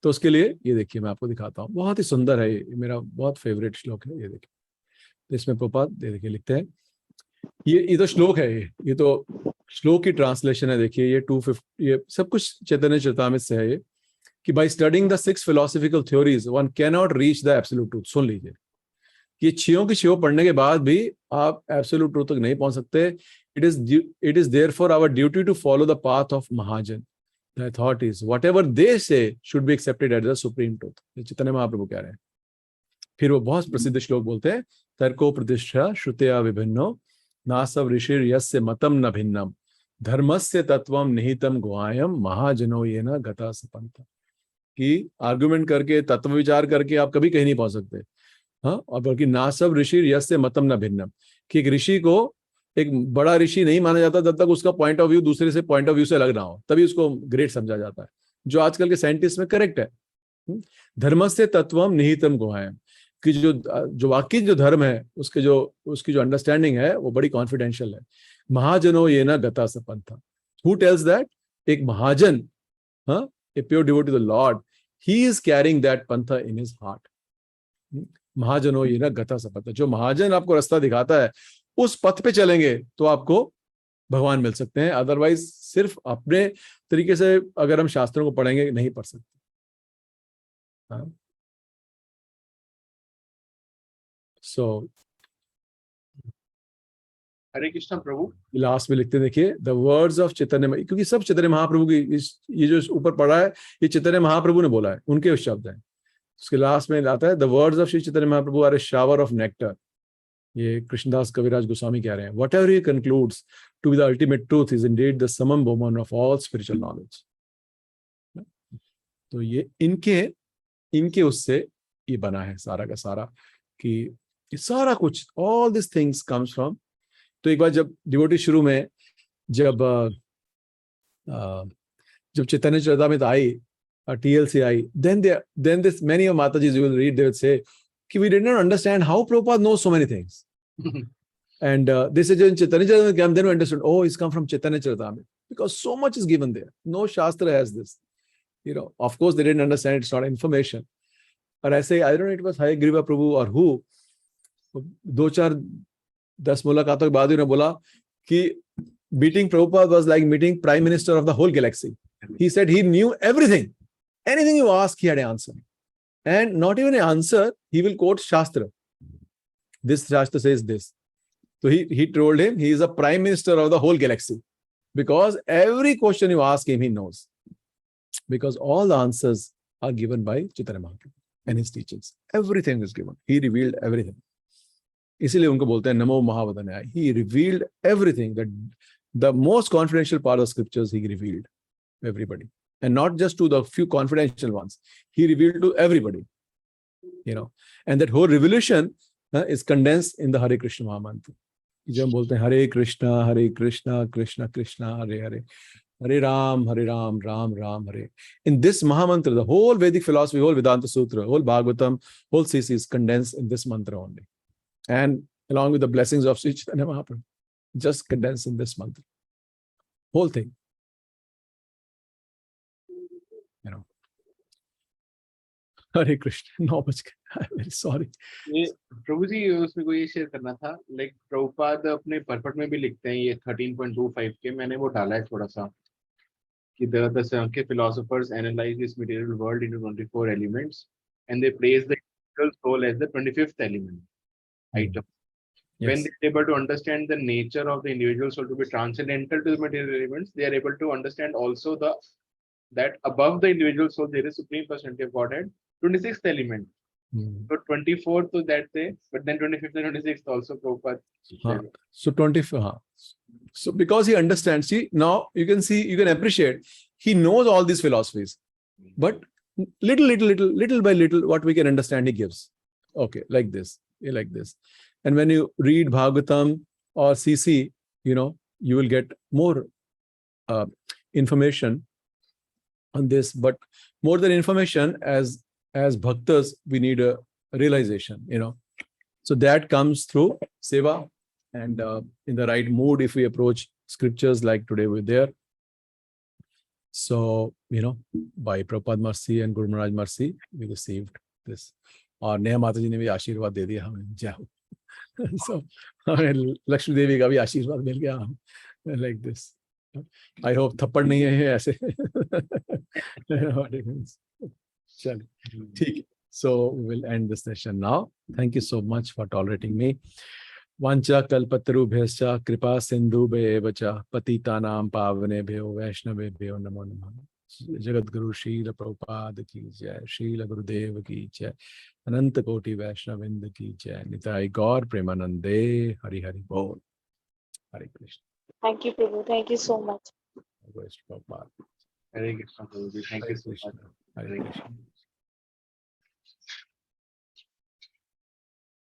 तो उसके लिए ये देखिए, मैं आपको दिखाता हूँ. बहुत ही सुंदर है ये, मेरा बहुत फेवरेट श्लोक है. ये देखिए, तो इसमें प्रभुपाद देखिए लिखते हैं, ये तो श्लोक है, ये तो श्लोक की ट्रांसलेशन है. देखिए ये 250, ये सब कुछ चैतन्य चरितामृत से है. ये कि by studying the 6 philosophical theories one cannot reach the absolute truth. सुन लीजिए, ये 6 की 6 पढ़ने के बाद भी आप एब्सोल्यूट ट्रूथ तक नहीं पहुंच सकते. It is therefore our duty to follow the path of mahajan. The authorities, whatever they say should be accepted as the supreme truth. ये चैतन्य महाप्रभु कह रहे हैं. फिर वो बहुत प्रसिद्ध श्लोक बोलते हैं, तर्को प्रतिष्ठा श्रुतया विभिन्नो नासव ऋषिर यस्य मतम न भिन्नम धर्मस्य तत्वम निहितम गुहायम महाजनो येन गता सपंथ. कि आर्गुमेंट करके, तत्व विचार करके आप कभी कहीं नहीं पहुंच सकते. और बल्कि नासव ऋषिर यस्य मतम न भिन्नम, कि एक ऋषि को एक बड़ा ऋषि नहीं माना जाता जब तक उसका पॉइंट ऑफ व्यू दूसरे से पॉइंट ऑफ व्यू से अलग ना हो, तभी उसको ग्रेट समझा जाता है, जो आजकल के साइंटिस्ट में करेक्ट है. धर्मस्य तत्वम निहितम गुहायम, कि जो वाकई जो धर्म है उसकी जो अंडरस्टैंडिंग है वो बड़ी कॉन्फिडेंशियल है. महाजनो ये न गता सपंथा. Who tells that? एक महाजन, a pure devotee to the Lord, he is carrying that pantha in his heart. महाजनो ये न गता सपंथा. जो महाजन आपको रास्ता दिखाता है, उस पथ पे चलेंगे तो आपको भगवान मिल सकते हैं. अदरवाइज सिर्फ अपने तरीके से अगर हम शास्त्रों को पढ़ेंगे नहीं पढ़ सकते. सो हरे कृष्ण प्रभु. लास्ट में लिखते देखिए, द वर्ड्स ऑफ चैतन्य, क्योंकि सब चैतन्य महाप्रभु की ये जो ऊपर पढ़ा है ये चैतन्य महाप्रभु ने बोला है, उनके शब्द हैं. उसके लास्ट में आता है, the words of Shri Chaitanya Mahaprabhu are a shower of nectar. ये कृष्णदास कविराज गोस्वामी कह रहे हैं, whatever he concludes to be the ultimate truth is indeed the summum bonum of all spiritual knowledge. तो ये इनके उससे ये बना है सारा का सारा, कि ये सारा कुछ, all this things comes from. तो एक बार जब डिवोटी शुरू में जब चैतन्य चरितामृत आई, TLC I, then this many of Mataji's you will read, they will say कि we did not understand how Prabhupada knows so many things. And they said in Chaitanya Charitamrita came, then we understood, oh, it's come from Chaitanya Charitamrita, because so much is given there. No Shastra has this. Of course they didn't understand, it's not information. और ऐसे I don't know, it was Hare Griva Prabhu or who, 2-4-10 मुलाकातों के बाद उन्होंने बोला कि meeting Prabhupada was like meeting Prime Minister of the whole galaxy. He said he knew everything. Anything you ask, he had an answer. And not even an answer, he will quote Shastra. This Shastra says this. So he told him he is a Prime Minister of the whole galaxy. Because every question you ask him, he knows. Because all the answers are given by Chaitanya Mahaprabhu. and his teachings. Everything is given. He revealed everything. इसीलिए उनको बोलते हैं नमो महावदनाय. He revealed everything, that the most confidential part of scriptures he revealed to everybody, and not just to the few confidential ones. He revealed to everybody, and that whole revelation is condensed in the Hare Krishna Mahamantra. जब हम बोलते हैं Hare Krishna Krishna Krishna Hare Hare, Hare Ram Ram Ram Hare. In this Mahamantra, the whole Vedic philosophy, whole Vedanta Sutra, whole Bhagavatam, whole CC is condensed in this mantra only. And along with the blessings of Sri Chaitanya Mahaprabhu, just condensed in this mantra. Whole thing. Hare Krishna. No much. I'm very sorry. प्रभु जी उसमें को ये share करना था, like Prabhupada अपने purport में भी लिखते हैं ये 13.25 के, मैंने वो डाला है थोड़ा सा कि the Sankhya philosophers analyze this material world into 24 elements and they place the individual soul as the 25th element item. Yes. When they're able to understand the nature of the individual soul to be transcendental to the material elements, they are able to understand also that above the individual soul there is supreme personality of Godhead, 26th element. So 24th to that day, but then 25th and 26th also Prabhupada. So 24th. So because he understands, see, now you can appreciate, he knows all these philosophies, but little by little, what we can understand, he gives. Okay, like this. And when you read Bhagavatam or CC, you will get more information on this. But more than information, as bhaktas, we need a realization, So that comes through seva, and in the right mood, if we approach scriptures like today we're there. So, by Prabhupada mercy and Guru Maharaj mercy, we received this. और नेहा माता जी ने भी आशीर्वाद दे दिया हमें, जय हो. So हमें लक्ष्मी देवी का भी आशीर्वाद मिल गया, like this. I hope थप्पड़ नहीं है ऐसे. चलिए, ठीक है. So we will end this session now. Thank you so much for tolerating me. Vancha kalpatarubhyascha kripa sindhubheva cha patitanam pavanebhyo vaishnavebhyo namo namah. Jagat Guru Srila Prabhupada ki jai, Srila Gurudev ki jai, Ananta Koti Vaishnavinda ki jai, Nitai Gaur Premanande, Hari Hari Bol. Hare Krishna. Thank you, Prabhu. Thank you so much. Prabhupada. Hare Krishna, Prabhu ji. Thank you so much. Hare Krishna.